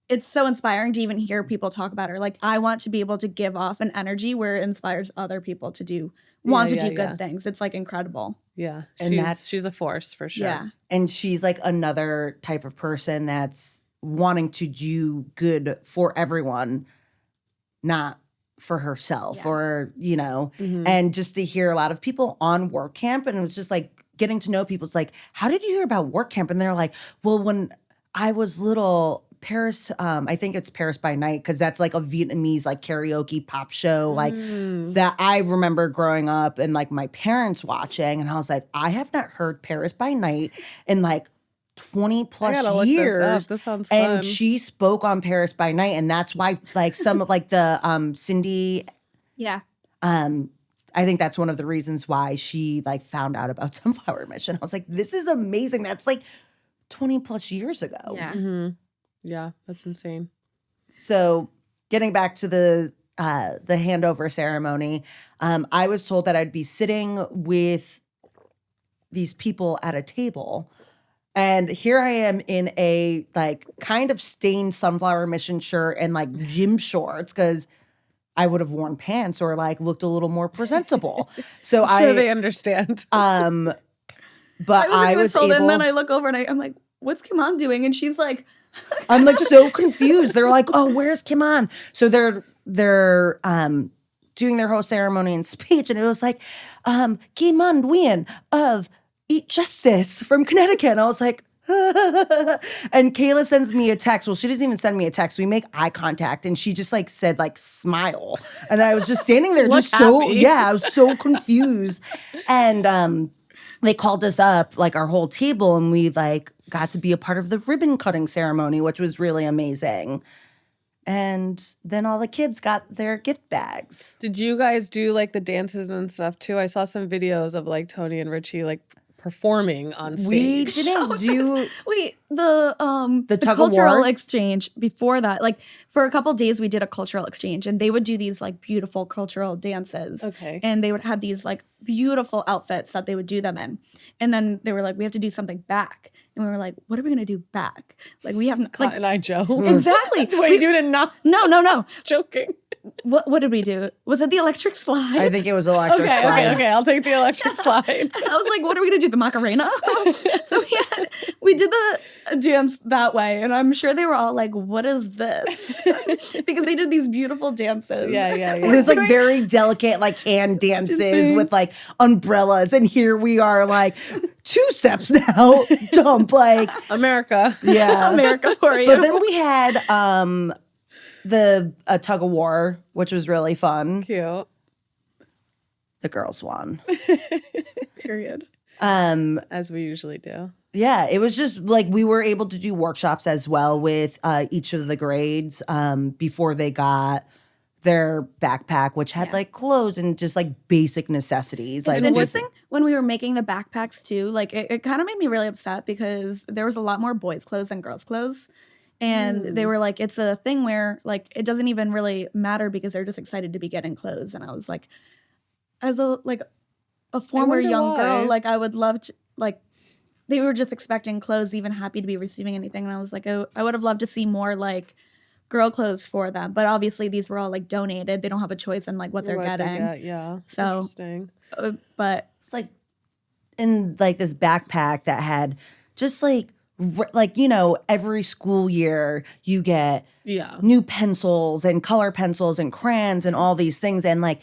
it's so inspiring to even hear people talk about her. Like I want to be able to give off an energy where it inspires other people to do good things. It's like incredible. Yeah. And she's a force for sure. Yeah. And she's like another type of person that's wanting to do good for everyone, not for herself or, and just to hear a lot of people on work camp. And it was just like getting to know people. It's like, how did you hear about work camp? And they're like, well, when I was little, Paris, I think it's Paris by Night because that's like a Vietnamese like karaoke pop show like that I remember growing up and like my parents watching, and I was like, I have not heard Paris by Night in like 20 plus years. This sounds fun. And she spoke on Paris by Night, and that's why like some of like the Cindy, I think that's one of the reasons why she like found out about Sunflower Mission. I was like, this is amazing. That's like 20 plus years ago. Yeah. Mm-hmm. Yeah, that's insane. So getting back to the handover ceremony, I was told that I'd be sitting with these people at a table. And here I am in a like kind of stained Sunflower Mission shirt and like gym shorts because I would have worn pants or like looked a little more presentable. So I'm sure they understand. But I was told, able. and then I look over and I'm like, what's Kim-Anh doing? And she's like I'm like so confused. They're like, oh, where's Kim-Anh? So they're doing their whole ceremony and speech, and it was like, Kim-Anh Nguyen of Eat Justice from Connecticut. And I was like, and Kayla sends me a text. Well, she doesn't even send me a text. We make eye contact, and she just like said like smile, and I was just standing there, just so happy. yeah, I was so confused, and they called us up like our whole table, and we like got to be a part of the ribbon cutting ceremony, which was really amazing. And then all the kids got their gift bags. Did you guys do like the dances and stuff too? I saw some videos of like Tony and Richie like performing on stage. We didn't do Wait, the tug of cultural war? exchange before that, like for a couple days we did a cultural exchange, and they would do these like beautiful cultural dances. Okay. And they would have these like beautiful outfits that they would do them in. And then they were like, we have to do something back. And we were like, what are we gonna do back? Like we haven't like Cotton Eye Joe. exactly. Wait, you did not. No. Joking. What did we do? Was it the electric slide? I think it was electric Okay, slide. okay. I'll take the electric slide. And I was like, what are we gonna do? The Macarena? So we did the dance that way, and I'm sure they were all like, what is this? Because they did these beautiful dances. Yeah. It was like very delicate, like hand dances with like umbrellas, and here we are, like 2 steps now, jump, like America. yeah. America for you. But then we had a tug of war, which was really fun. Cute. The girls won. Period. As we usually do. Yeah, it was just like we were able to do workshops as well with each of the grades before they got their backpack, which had like clothes and just like basic necessities. Like It's interesting when we were making the backpacks too, like it kind of made me really upset because there was a lot more boys' clothes than girls' clothes. And they were like, it's a thing where like it doesn't even really matter because they're just excited to be getting clothes. And I was like, as a former wonder young why. girl, like I would love to like they were just expecting clothes, even happy to be receiving anything. And I was like, oh, I would have loved to see more like girl clothes for them. But obviously these were all like donated. They don't have a choice in like what they're getting. Yeah. So- Interesting. But it's like in like this backpack that had just like every school year you get Yeah. new pencils and color pencils and crayons and all these things, and like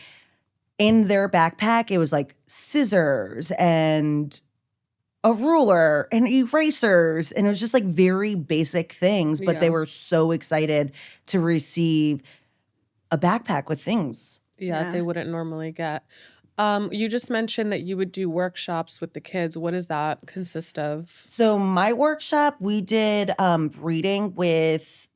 in their backpack it was like scissors and a ruler and erasers, and it was just like very basic things, but they Yeah. were so excited to receive a backpack with things. Yeah, they wouldn't normally get. You just mentioned that you would do workshops with the kids. What does that consist of? So my workshop, we did reading with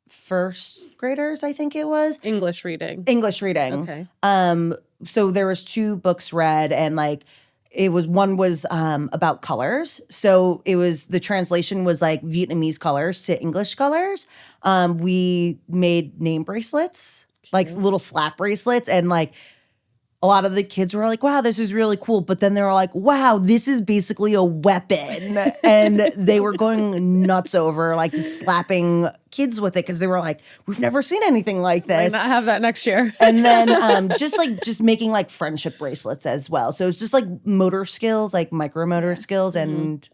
first graders, I think it was. English reading. English reading. Okay. So there was 2 books read, and like one was about colors. So it was, the translation was like Vietnamese colors to English colors. We made name bracelets, like little slap bracelets, and like a lot of the kids were like, wow, this is really cool. But then they were like, wow, this is basically a weapon. And they were going nuts over like just slapping kids with it because they were like, we've never seen anything like Might this. not have that next year. And then just making like friendship bracelets as well. So it's just like motor skills, like micromotor skills. And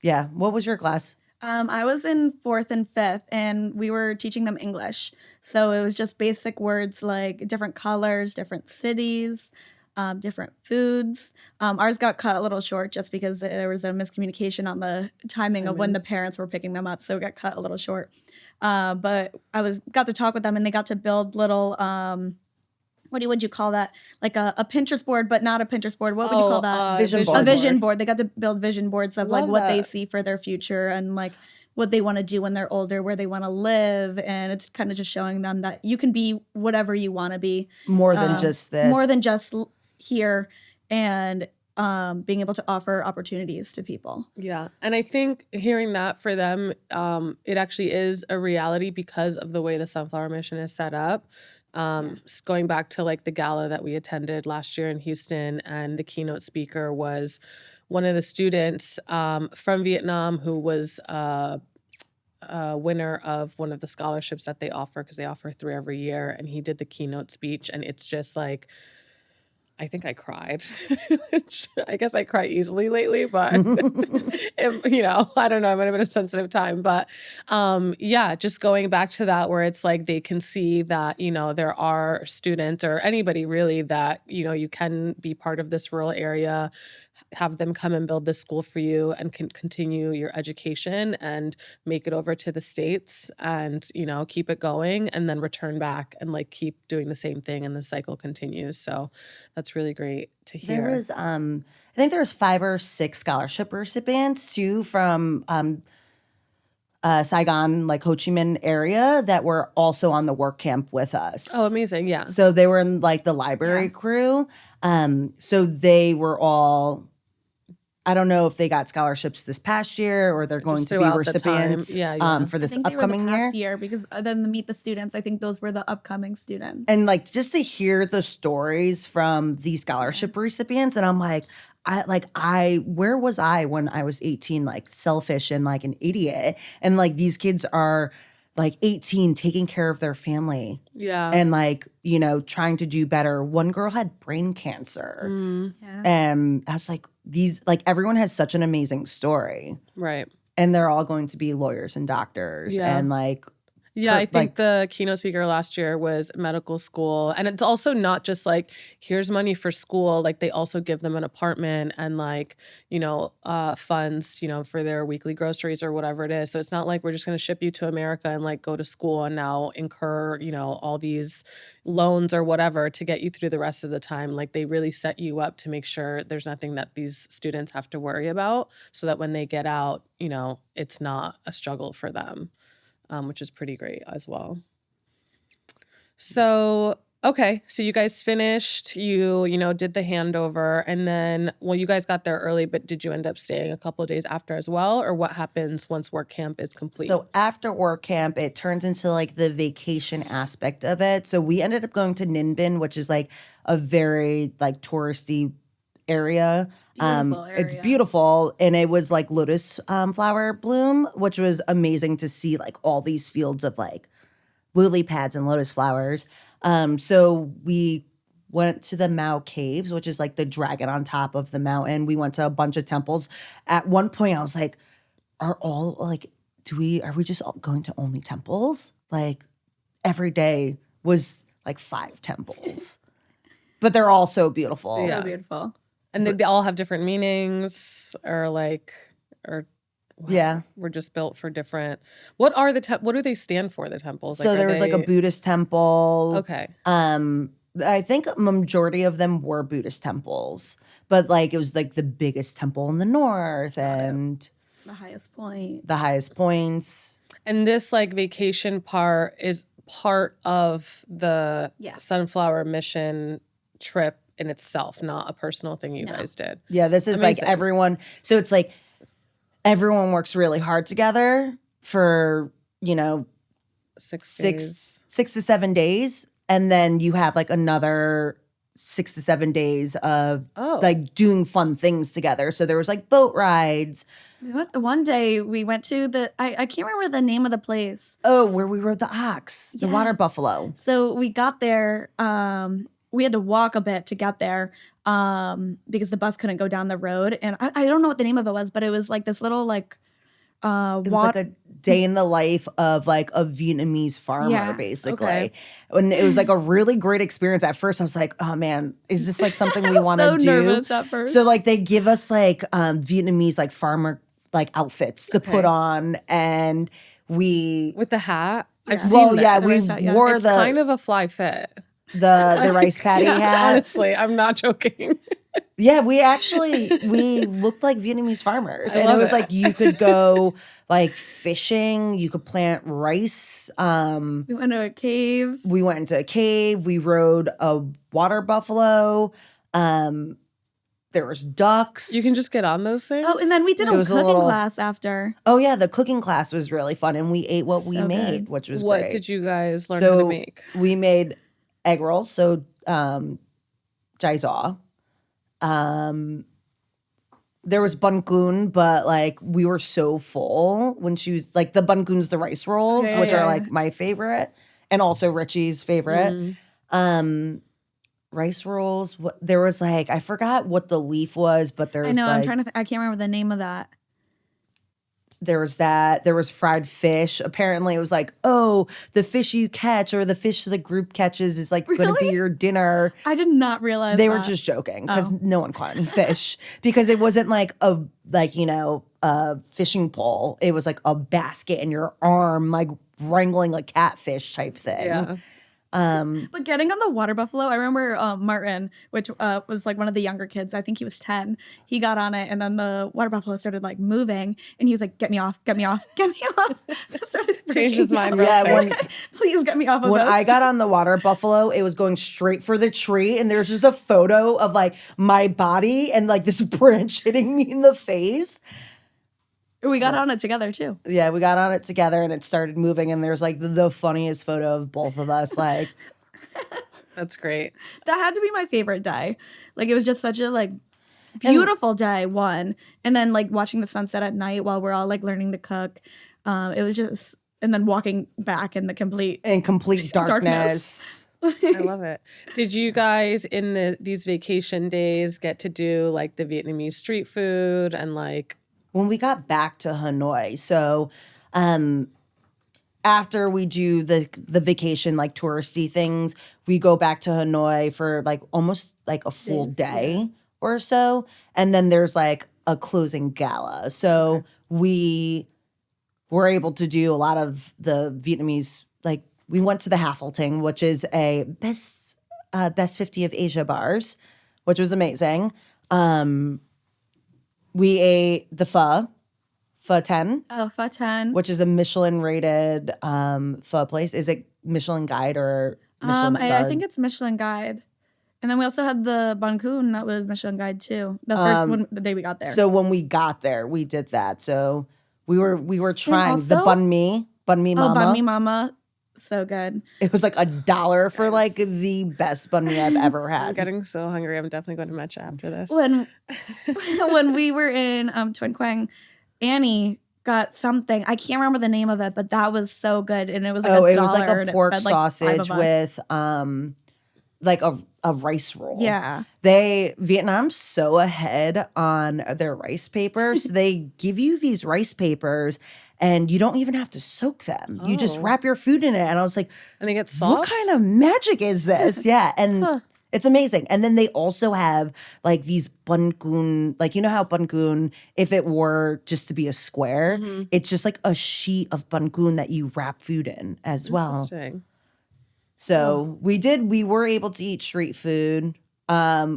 yeah, what was your class? I was in 4th and 5th, and we were teaching them English. So it was just basic words like different colors, different cities, different foods. Ours got cut a little short just because there was a miscommunication on the timing of when the parents were picking them up. So it got cut a little short. But I got to talk with them, and they got to build little what would you call that? Like a Pinterest board, but not a Pinterest board. What would you call that? Vision board. A vision board. They got to build vision boards of like Love what they that. see for their future and like what they want to do when they're older, where they want to live. And it's kind of just showing them that you can be whatever you want to be. More than just this. More than just here, and being able to offer opportunities to people. Yeah. And I think hearing that for them, it actually is a reality because of the way the Sunflower Mission is set up. Going back to like the gala that we attended last year in Houston, and the keynote speaker was one of the students from Vietnam who was a winner of one of the scholarships that they offer, because they offer 3 every year, and he did the keynote speech, and it's just like I think I cried. I guess I cry easily lately, but I don't know. I might have been a sensitive time, but yeah, just going back to that where it's like they can see that there are students or anybody really that you can be part of this rural area, have them come and build this school for you and can continue your education and make it over to the States and keep it going and then return back and like keep doing the same thing and the cycle continues. So that's really great to hear. There was I think there was 5 or 6 scholarship recipients too from Saigon, like Ho Chi Minh area that were also on the work camp with us. Oh, amazing. Yeah. So they were in like the library crew. So they were all, I don't know if they got scholarships this past year or they're going to be recipients for this upcoming year. Because then the Meet the Students, I think those were the upcoming students. And like just to hear the stories from these scholarship recipients, and I'm like, where was I when I was 18, like selfish and like an idiot? And like these kids are like 18 taking care of their family. Yeah. And like, trying to do better. One girl had brain cancer. Yeah. And I was like, everyone has such an amazing story. Right. And they're all going to be lawyers and doctors and like. Yeah, I think the keynote speaker last year was medical school. And it's also not just like, here's money for school. Like they also give them an apartment and like, funds, for their weekly groceries or whatever it is. So it's not like we're just going to ship you to America and like go to school and now incur, all these loans or whatever to get you through the rest of the time. Like they really set you up to make sure there's nothing that these students have to worry about so that when they get out, it's not a struggle for them. Which is pretty great as well. So, okay. So you guys finished, you did the handover and then, you guys got there early, but did you end up staying a couple of days after as well? Or what happens once work camp is complete? So after work camp, it turns into like the vacation aspect of it. So we ended up going to Ninh Binh, which is like a very like touristy area. It's beautiful, and it was like lotus flower bloom, which was amazing to see like all these fields of like lily pads and lotus flowers. So we went to the Mao Caves, which is like the dragon on top of the mountain. We went to a bunch of temples. At one point I was like, are we just all going to only temples? Like every day was like 5 temples. But they're all so beautiful. So beautiful. And they all have different meanings we're just built for different. What do they stand for, the temples? So there was like a Buddhist temple. Okay. I think a majority of them were Buddhist temples, but like it was like the biggest temple in the north and the highest point. The highest points. And this like vacation part is part of the Sunflower Mission trip in itself, not a personal thing you guys did. Yeah, this is amazing. Like everyone. So it's like everyone works really hard together for, 6 to 7 days. And then you have like another 6 to 7 days of like doing fun things together. So there was like boat rides. One day we went to I can't remember the name of the place. Oh, where we rode the ox, the water buffalo. So we got there. We had to walk a bit to get there because the bus couldn't go down the road. And I don't know what the name of it was, but it was like this little like it was like a day in the life of like a Vietnamese farmer, basically. Okay. And it was like a really great experience. At first I was like, oh man, is this like something we want to do? Nervous at first. So like they give us like Vietnamese like farmer like outfits to put on, and we with the hat. I've seen we wore it's kind of a fly fit. The rice paddy hat. Honestly, I'm not joking. Yeah, we looked like Vietnamese farmers. And it was like you could go like fishing, you could plant rice. We went to a cave. We went into a cave. We rode a water buffalo. There was ducks. You can just get on those things? Oh, and then we did a cooking class after. Oh, yeah, the cooking class was really fun. And we ate what we made, which was great. What did you guys learn how to make? We made egg rolls, so jai zaw. There was bun kun, but like we were so full when she was like the bun kun's the rice rolls, which are like my favorite and also Richie's favorite. rice rolls. There was like, I forgot what the leaf was, but there was I know. like, I'm trying to. I can't remember the name of that. there was that. There was fried fish. Apparently, it was like, oh, the fish you catch or the fish the group catches is like going to be Really? your dinner. I did not realize They were that. just joking because Oh. no one caught any fish because it wasn't like a fishing pole. It was like a basket in your arm, like wrangling a catfish type thing. Yeah. But getting on the water buffalo, I remember Martin, which was like one of the younger kids. I think he was 10. He got on it, and then the water buffalo started like moving, and he was like, "Get me off! Get me off! Get me off!" Started Changed his freaking mind out. real Yeah, quick. when Please get me off of when this. I got on the water buffalo, it was going straight for the tree, and there's just a photo of like my body and like this branch hitting me in the face. We got on it together too. Yeah, we got on it together, and it started moving, and there's like the funniest photo of both of us, like. That's great. That had to be my favorite day. Like it was just such a like beautiful day, one, and then like watching the sunset at night while we're all like learning to cook. It was just, and then walking back in the complete In complete darkness. I love it. Did you guys in these vacation days get to do like the Vietnamese street food and like When we got back to Hanoi, so after we do the vacation like touristy things, we go back to Hanoi for like almost like a full day or so, and then there's like a closing gala. So we were able to do a lot of the Vietnamese. Like we went to the Haffelting, which is a best 50 of Asia bars, which was amazing. We ate the Pho 10, Oh, Pho 10. which is a Michelin rated pho place. Is it Michelin Guide or Michelin I starred? think it's Michelin Guide. And then we also had the Bun Kun that was Michelin Guide too. The first one, the day we got there. So when we got there, we did that. So we were trying the also- banh mi mama. Bun Mi Mama, so good. It was like $1 for like the best banh mi I've ever I'm had. getting so hungry. I'm definitely going to Mecha after this. When we were in Tuan Quang, Annie got something. I can't remember the name of it, but that was so good. And it was like Oh, $1. it was like and a it pork fed, like, 5 sausage of us. with like a rice roll. Yeah. Vietnam's so ahead on their rice papers. So they give you these rice papers and you don't even have to soak them. You just Oh. wrap your food in it. And I was like, and they get soft. what kind of magic is this? Yeah. And it's amazing. And then they also have like these bun kun, like you know how bun kun, if it were just to be a square, it's just like a sheet of bun kun that you wrap food in as well. Interesting. So we were able to eat street food.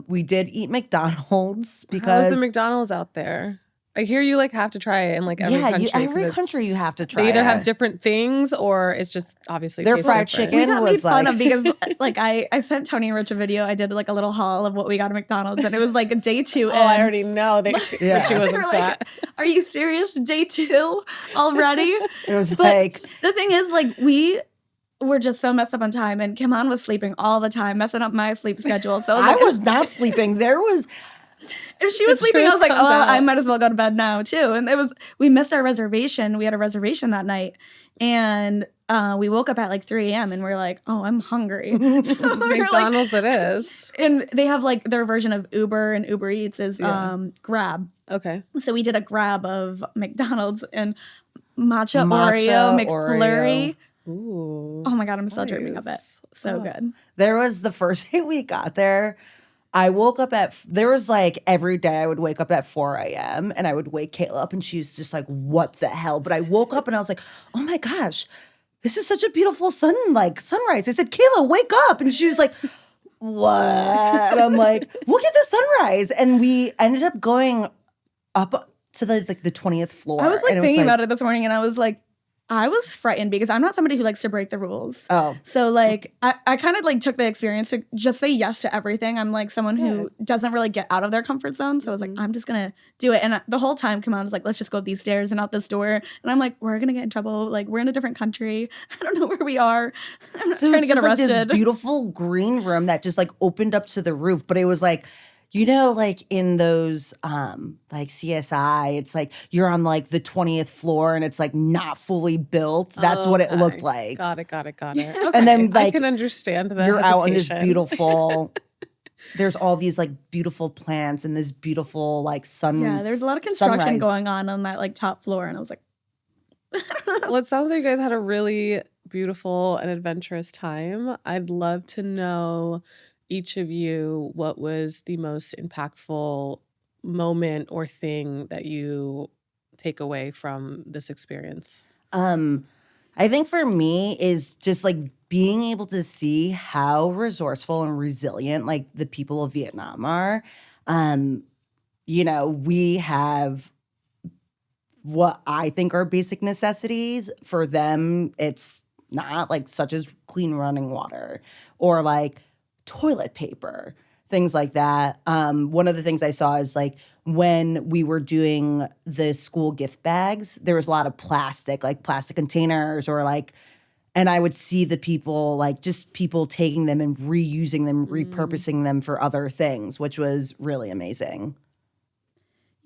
We did eat McDonald's How is because the McDonald's out there? I hear you like have to try it in like every country. 'cause every it's- country you have to try. They either it. have different things or it's just obviously Their tastes fried different. chicken We got was made fun like- of because like I sent Tony and Rich a video. I did like a little haul of what we got at McDonald's, and it was like day 2. Oh, I already know. Yeah. She was They were upset. like, "Are you serious? Day 2 already?" It was But like the thing is, like, we were just so messed up on time, and Kim-Anh was sleeping all the time, messing up my sleep schedule. So I like, was not sleeping. There was if she was The sleeping, I truth was like, comes "Oh, out. I might as well go to bed now too." And we missed our reservation. We had a reservation that night, and we woke up at like 3 a.m. and we're like, "Oh, I'm hungry." We're like- McDonald's it is. and they have like their version of Uber, and Uber Eats is Yeah. Grab. Okay. So we did a grab of McDonald's and matcha, Matcha Oreo McFlurry. Ooh. Oh my god, I'm still dreaming of it. Nice. So Oh. good. there was the first day we got there. I woke up there was like every day I would wake up at 4 a.m. and I would wake Kayla up and she was just like, what the hell? But I woke up and I was like, oh my gosh, this is such a beautiful sunrise. I said, Kayla, wake up. And she was like, what? And I'm like, look at the sunrise. And we ended up going up to the 20th floor. I was like and thinking about it this morning, and I was like, I was frightened because I'm not somebody who likes to break the rules. Oh, So like I kind of like took the experience to just say yes to everything. I'm like someone who doesn't really get out of their comfort zone. So I was like, I'm just gonna do it. And the whole time Kim-Anh was like, let's just go up these stairs and out this door. And I'm like, we're gonna get in trouble. Like we're in a different country. I don't know where we are. I'm not so trying to it's get just like arrested. this beautiful green room that just like opened up to the roof, but it was like, you know, like in those like CSI, it's like you're on like the 20th floor and it's like not fully built. That's what it Okay. looked like. Got it. And then, I like, can understand that. You're out in this hesitation. beautiful there's all these like beautiful plants and this beautiful like sun. Yeah, there's a lot of construction sunrise. going on that like top floor, and I was like, Well, it sounds like you guys had a really beautiful and adventurous time. I'd love to know each of you what was the most impactful moment or thing that you take away from this experience. I think for me is just like being able to see how resourceful and resilient like the people of Vietnam are. You know, we have what I think are basic necessities. For them, it's not like such as clean running water or like toilet paper, things like that. One of the things I saw is like when we were doing the school gift bags, there was a lot of plastic, like plastic containers or like, and I would see the people, like just people taking them and reusing them, repurposing them for other things, which was really amazing.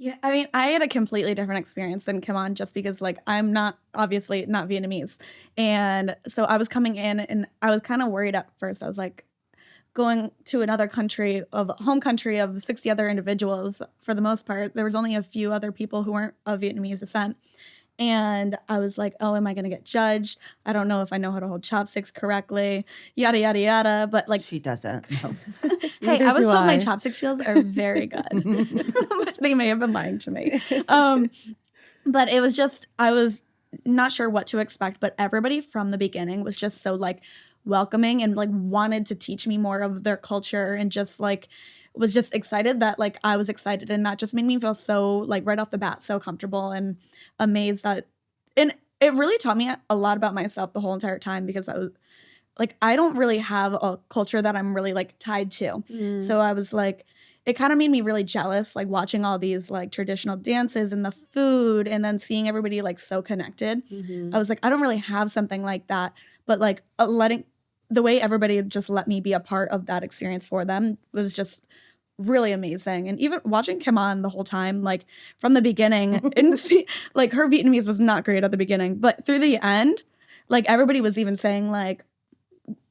yeah, I mean, I had a completely different experience than Kim-Anh just because, like, I'm not, obviously, not Vietnamese. And so I was coming in and I was kind of worried at first. I was like, going to another country, of home country of 60 other individuals, for the most part. There was only a few other people who weren't of Vietnamese descent. And I was like, oh, am I going to get judged? I don't know if I know how to hold chopsticks correctly, yada, yada, yada. But like, She doesn't. No. hey, Neither I was do told my I. chopstick skills are very good, which they may have been lying to me. But it was just, I was not sure what to expect, but everybody from the beginning was just so like welcoming and like wanted to teach me more of their culture and just like was just excited that like I was excited, and that just made me feel so like right off the bat so comfortable and amazed that, and it really taught me a lot about myself the whole entire time, because I was like, I don't really have a culture that I'm really like tied to. So I was like, it kind of made me really jealous, like watching all these like traditional dances and the food and then seeing everybody like so connected. I was like, I don't really have something like that, but like letting the way everybody just let me be a part of that experience for them was just really amazing. And even watching Kim-Anh the whole time, like from the beginning, and like her Vietnamese was not great at the beginning, but through the end, like everybody was even saying like,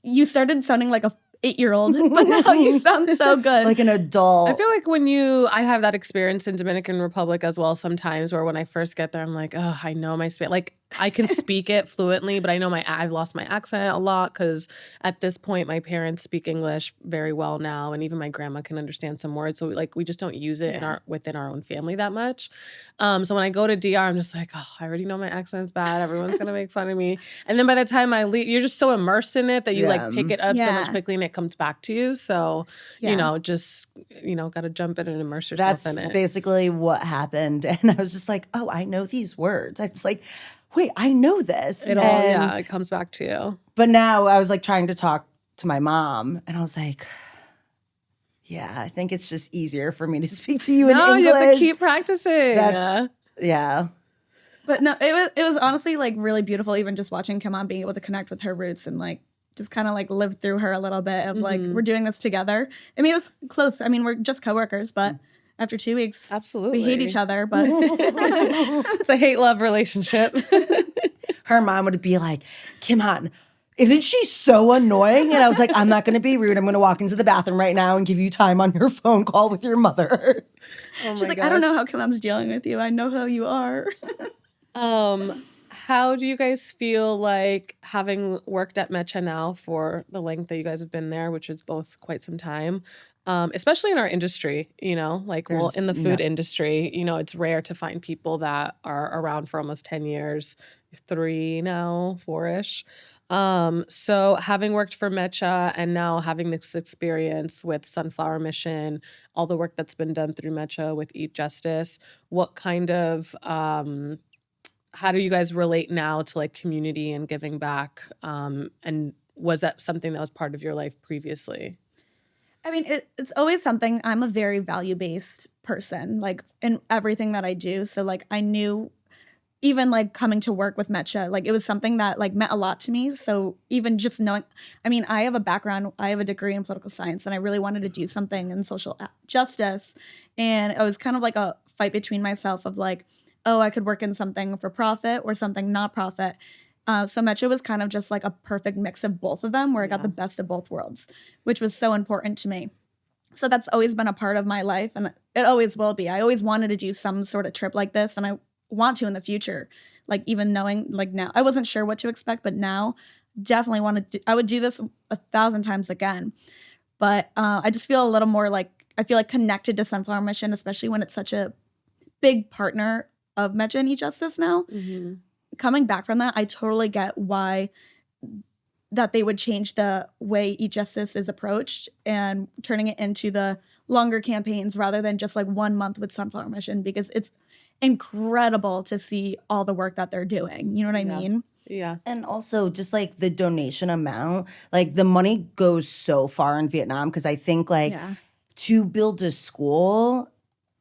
you started sounding like a 8-year-old, but now you sound so good. Like an adult. I feel like I have that experience in Dominican Republic as well sometimes, where when I first get there, I'm like, oh, I know my Spanish. Like I can speak it fluently, but I know I've lost my accent a lot because at this point, my parents speak English very well now, and even my grandma can understand some words. So like we just don't use it within our own family that much. So when I go to DR, I'm just like, oh, I already know my accent's bad. Everyone's gonna make fun of me. And then by the time I leave, you're just so immersed in it that you like pick it up so much quickly, and it comes back to you. So you know, just got to jump in and immerse yourself in it. That's basically what happened. And I was just like, oh, I know these words. I was like, wait, I know this. It comes back to you. But now I was like trying to talk to my mom, and I was like, yeah, I think it's just easier for me to speak to you in English. You have to keep practicing. Yeah. But no, it was honestly like really beautiful, even just watching Kim-Anh being able to connect with her roots and like just kind of like live through her a little bit of like, we're doing this together. I mean, it was close. I mean, we're just coworkers, but after 2 weeks, absolutely, we hate each other, but it's a hate-love relationship. Her mom would be like, Kim-Anh, isn't she so annoying? And I was like, I'm not going to be rude. I'm going to walk into the bathroom right now and give you time on your phone call with your mother. She's like, I don't know how Kim-Ann's dealing with you. I know how you are. How do you guys feel like, having worked at Mecha now for the length that you guys have been there, which is both quite some time, especially in our industry, in the food industry, it's rare to find people that are around for almost 10 years, 3 now, 4-ish. So having worked for Mecha and now having this experience with Sunflower Mission, all the work that's been done through Mecha with Eat Justice, what kind of, how do you guys relate now to like community and giving back? And was that something that was part of your life previously? I mean, it's always something. I'm a very value-based person, like in everything that I do. So like I knew, even like coming to work with Mecha, like it was something that like meant a lot to me. So even just knowing, I mean, I have a degree in political science, and I really wanted to do something in social justice. And it was kind of like a fight between myself of like, oh, I could work in something for profit or something not profit. So Mecha was kind of just like a perfect mix of both of them, where I got the best of both worlds, which was so important to me. So that's always been a part of my life, and it always will be. I always wanted to do some sort of trip like this, and I want to in the future. Like even knowing, like now, I wasn't sure what to expect, but now definitely want to. I would do this 1,000 times again. But I just feel a little more like I feel like connected to Sunflower Mission, especially when it's such a big partner of Mecha and E-Justice now. Mm-hmm. Coming back from that, I totally get why that they would change the way E-Justice is approached and turning it into the longer campaigns rather than just like 1 month with Sunflower Mission, because it's incredible to see all the work that they're doing. You know what I mean? Yeah. And also just like the donation amount, like the money goes so far in Vietnam because I think like to build a school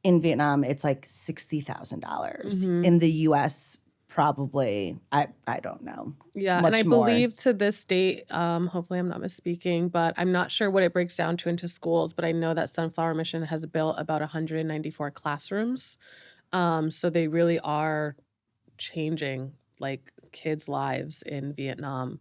in Vietnam, it's like $60,000. In the US, probably, I don't know. Yeah, much and I more. believe to this date, hopefully I'm not misspeaking, but I'm not sure what it breaks down to into schools, but I know that Sunflower Mission has built about 194 classrooms. So they really are changing like kids' lives in Vietnam,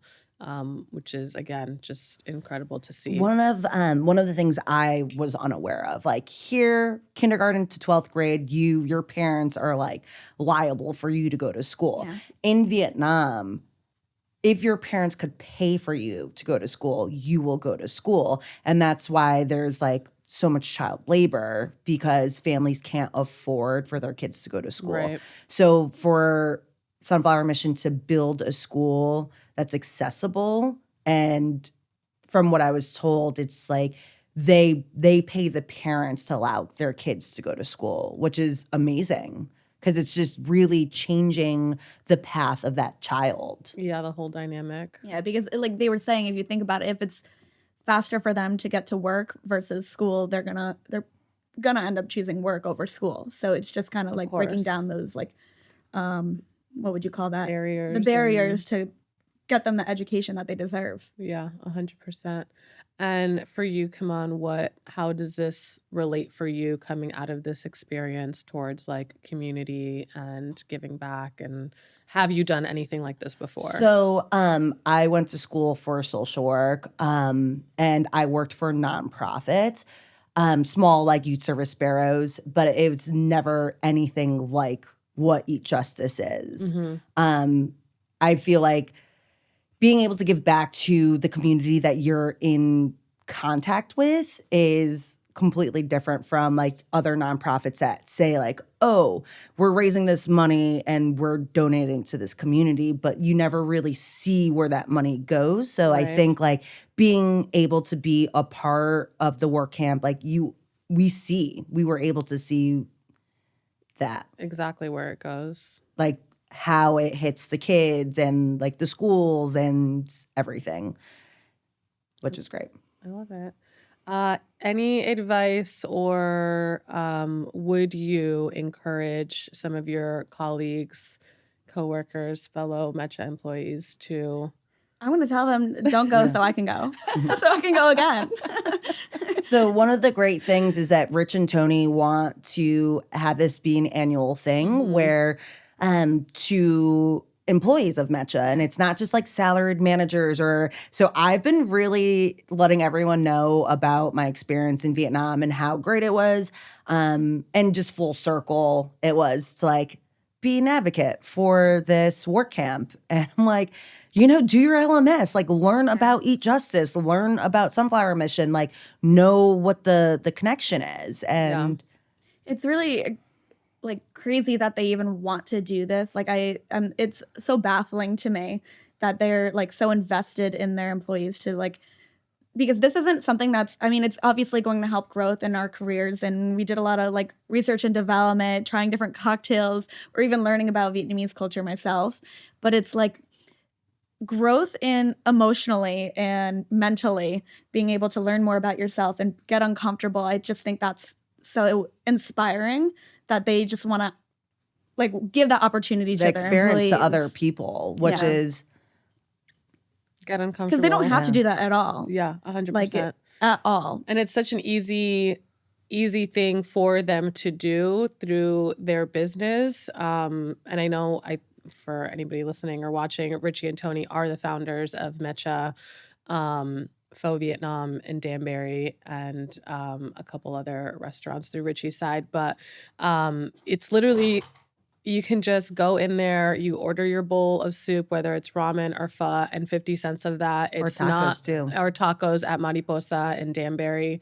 which is again just incredible to see. One of the things I was unaware of, like here, kindergarten to 12th grade, your parents are like liable for you to go to school. Yeah. In Vietnam, if your parents could pay for you to go to school, you will go to school. And that's why there's like so much child labor, because families can't afford for their kids to go to school. Right. So for Sunflower Mission to build a school that's accessible, and from what I was told, it's like they pay the parents to allow their kids to go to school, which is amazing because it's just really changing the path of that child. Yeah, the whole dynamic. Yeah, because like they were saying, if you think about it, if it's faster for them to get to work versus school, they're gonna end up choosing work over school. So it's just kind of like breaking course. down those like what would you call that? Barriers. The barriers to get them the education that they deserve. Yeah, 100%. And for you, Kim-Anh, how does this relate for you coming out of this experience towards like community and giving back? And have you done anything like this before? So I went to school for social work, and I worked for nonprofits, small like youth service sparrows, but it was never anything like what Eat Justice is. I feel like being able to give back to the community that you're in contact with is completely different from like other nonprofits that say like, oh, we're raising this money and we're donating to this community, but you never really see where that money goes. So I think like being able to be a part of the work camp, like we were able to see that. Exactly where it goes. Like how it hits the kids and like the schools and everything, which is great. I love it. Any advice or would you encourage some of your colleagues, coworkers, fellow Mecha employees to? I'm going to tell them, don't go so I can go. So I can go again. So one of the great things is that Rich and Tony want to have this be an annual thing where to employees of Mecha, and it's not just like salaried managers so I've been really letting everyone know about my experience in Vietnam and how great it was, and just full circle it was to like be an advocate for this work camp. And I'm like, do your LMS, like learn about Eat Justice, learn about Sunflower Mission, like know what the connection is. And it's really like crazy that they even want to do this. Like it's so baffling to me that they're like so invested in their employees to like, because this isn't something it's obviously going to help growth in our careers. And we did a lot of like research and development, trying different cocktails, or even learning about Vietnamese culture myself. But it's like growth in emotionally and mentally, being able to learn more about yourself and get uncomfortable. I just think that's so inspiring that they just want to like give that opportunity to the their experience employees. to other people, which is Get uncomfortable. because they don't have to do that at all. Yeah, 100%. Like at all. And it's such an easy thing for them to do through their business. And I know for anybody listening or watching, Richie and Tony are the founders of Mecha. Pho Vietnam in Danbury and a couple other restaurants through Ritchie's side. But it's literally, you can just go in there, you order your bowl of soup, whether it's ramen or pho, and 50 cents of that. Or It's tacos not, too. or tacos at Mariposa in Danbury.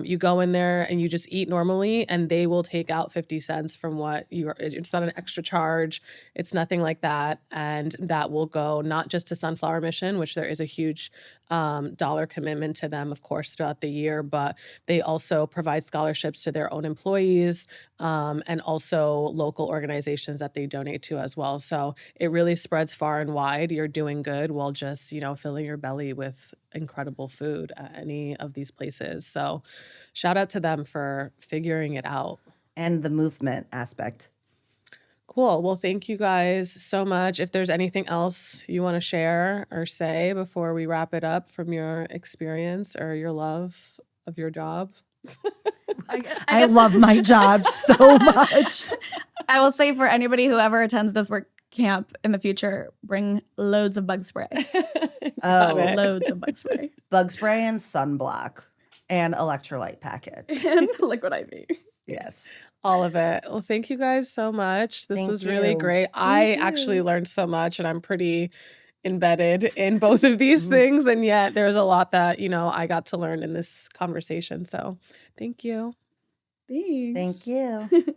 You go in there and you just eat normally, and they will take out 50 cents from what you're, it's not an extra charge. It's nothing like that. And that will go not just to Sunflower Mission, which there is a huge dollar commitment to them, of course, throughout the year, but they also provide scholarships to their own employees and also local organizations that they donate to as well. So it really spreads far and wide. You're doing good while just, filling your belly with incredible food at any of these places. So shout out to them for figuring it out. And the movement aspect. Cool. Well, thank you guys so much. If there's anything else you want to share or say before we wrap it up from your experience or your love of your job. I love my job so much. I will say for anybody who ever attends this work camp in the future, bring loads of bug spray. Loads of bug spray. Bug spray and sunblock and electrolyte packets. And liquid IV. Yes. All of it. Well, thank you guys so much. This Thank was really you. great. I actually learned so much, and I'm pretty embedded in both of these things. And yet there's a lot that, I got to learn in this conversation. So thank you. Thanks. Thank you.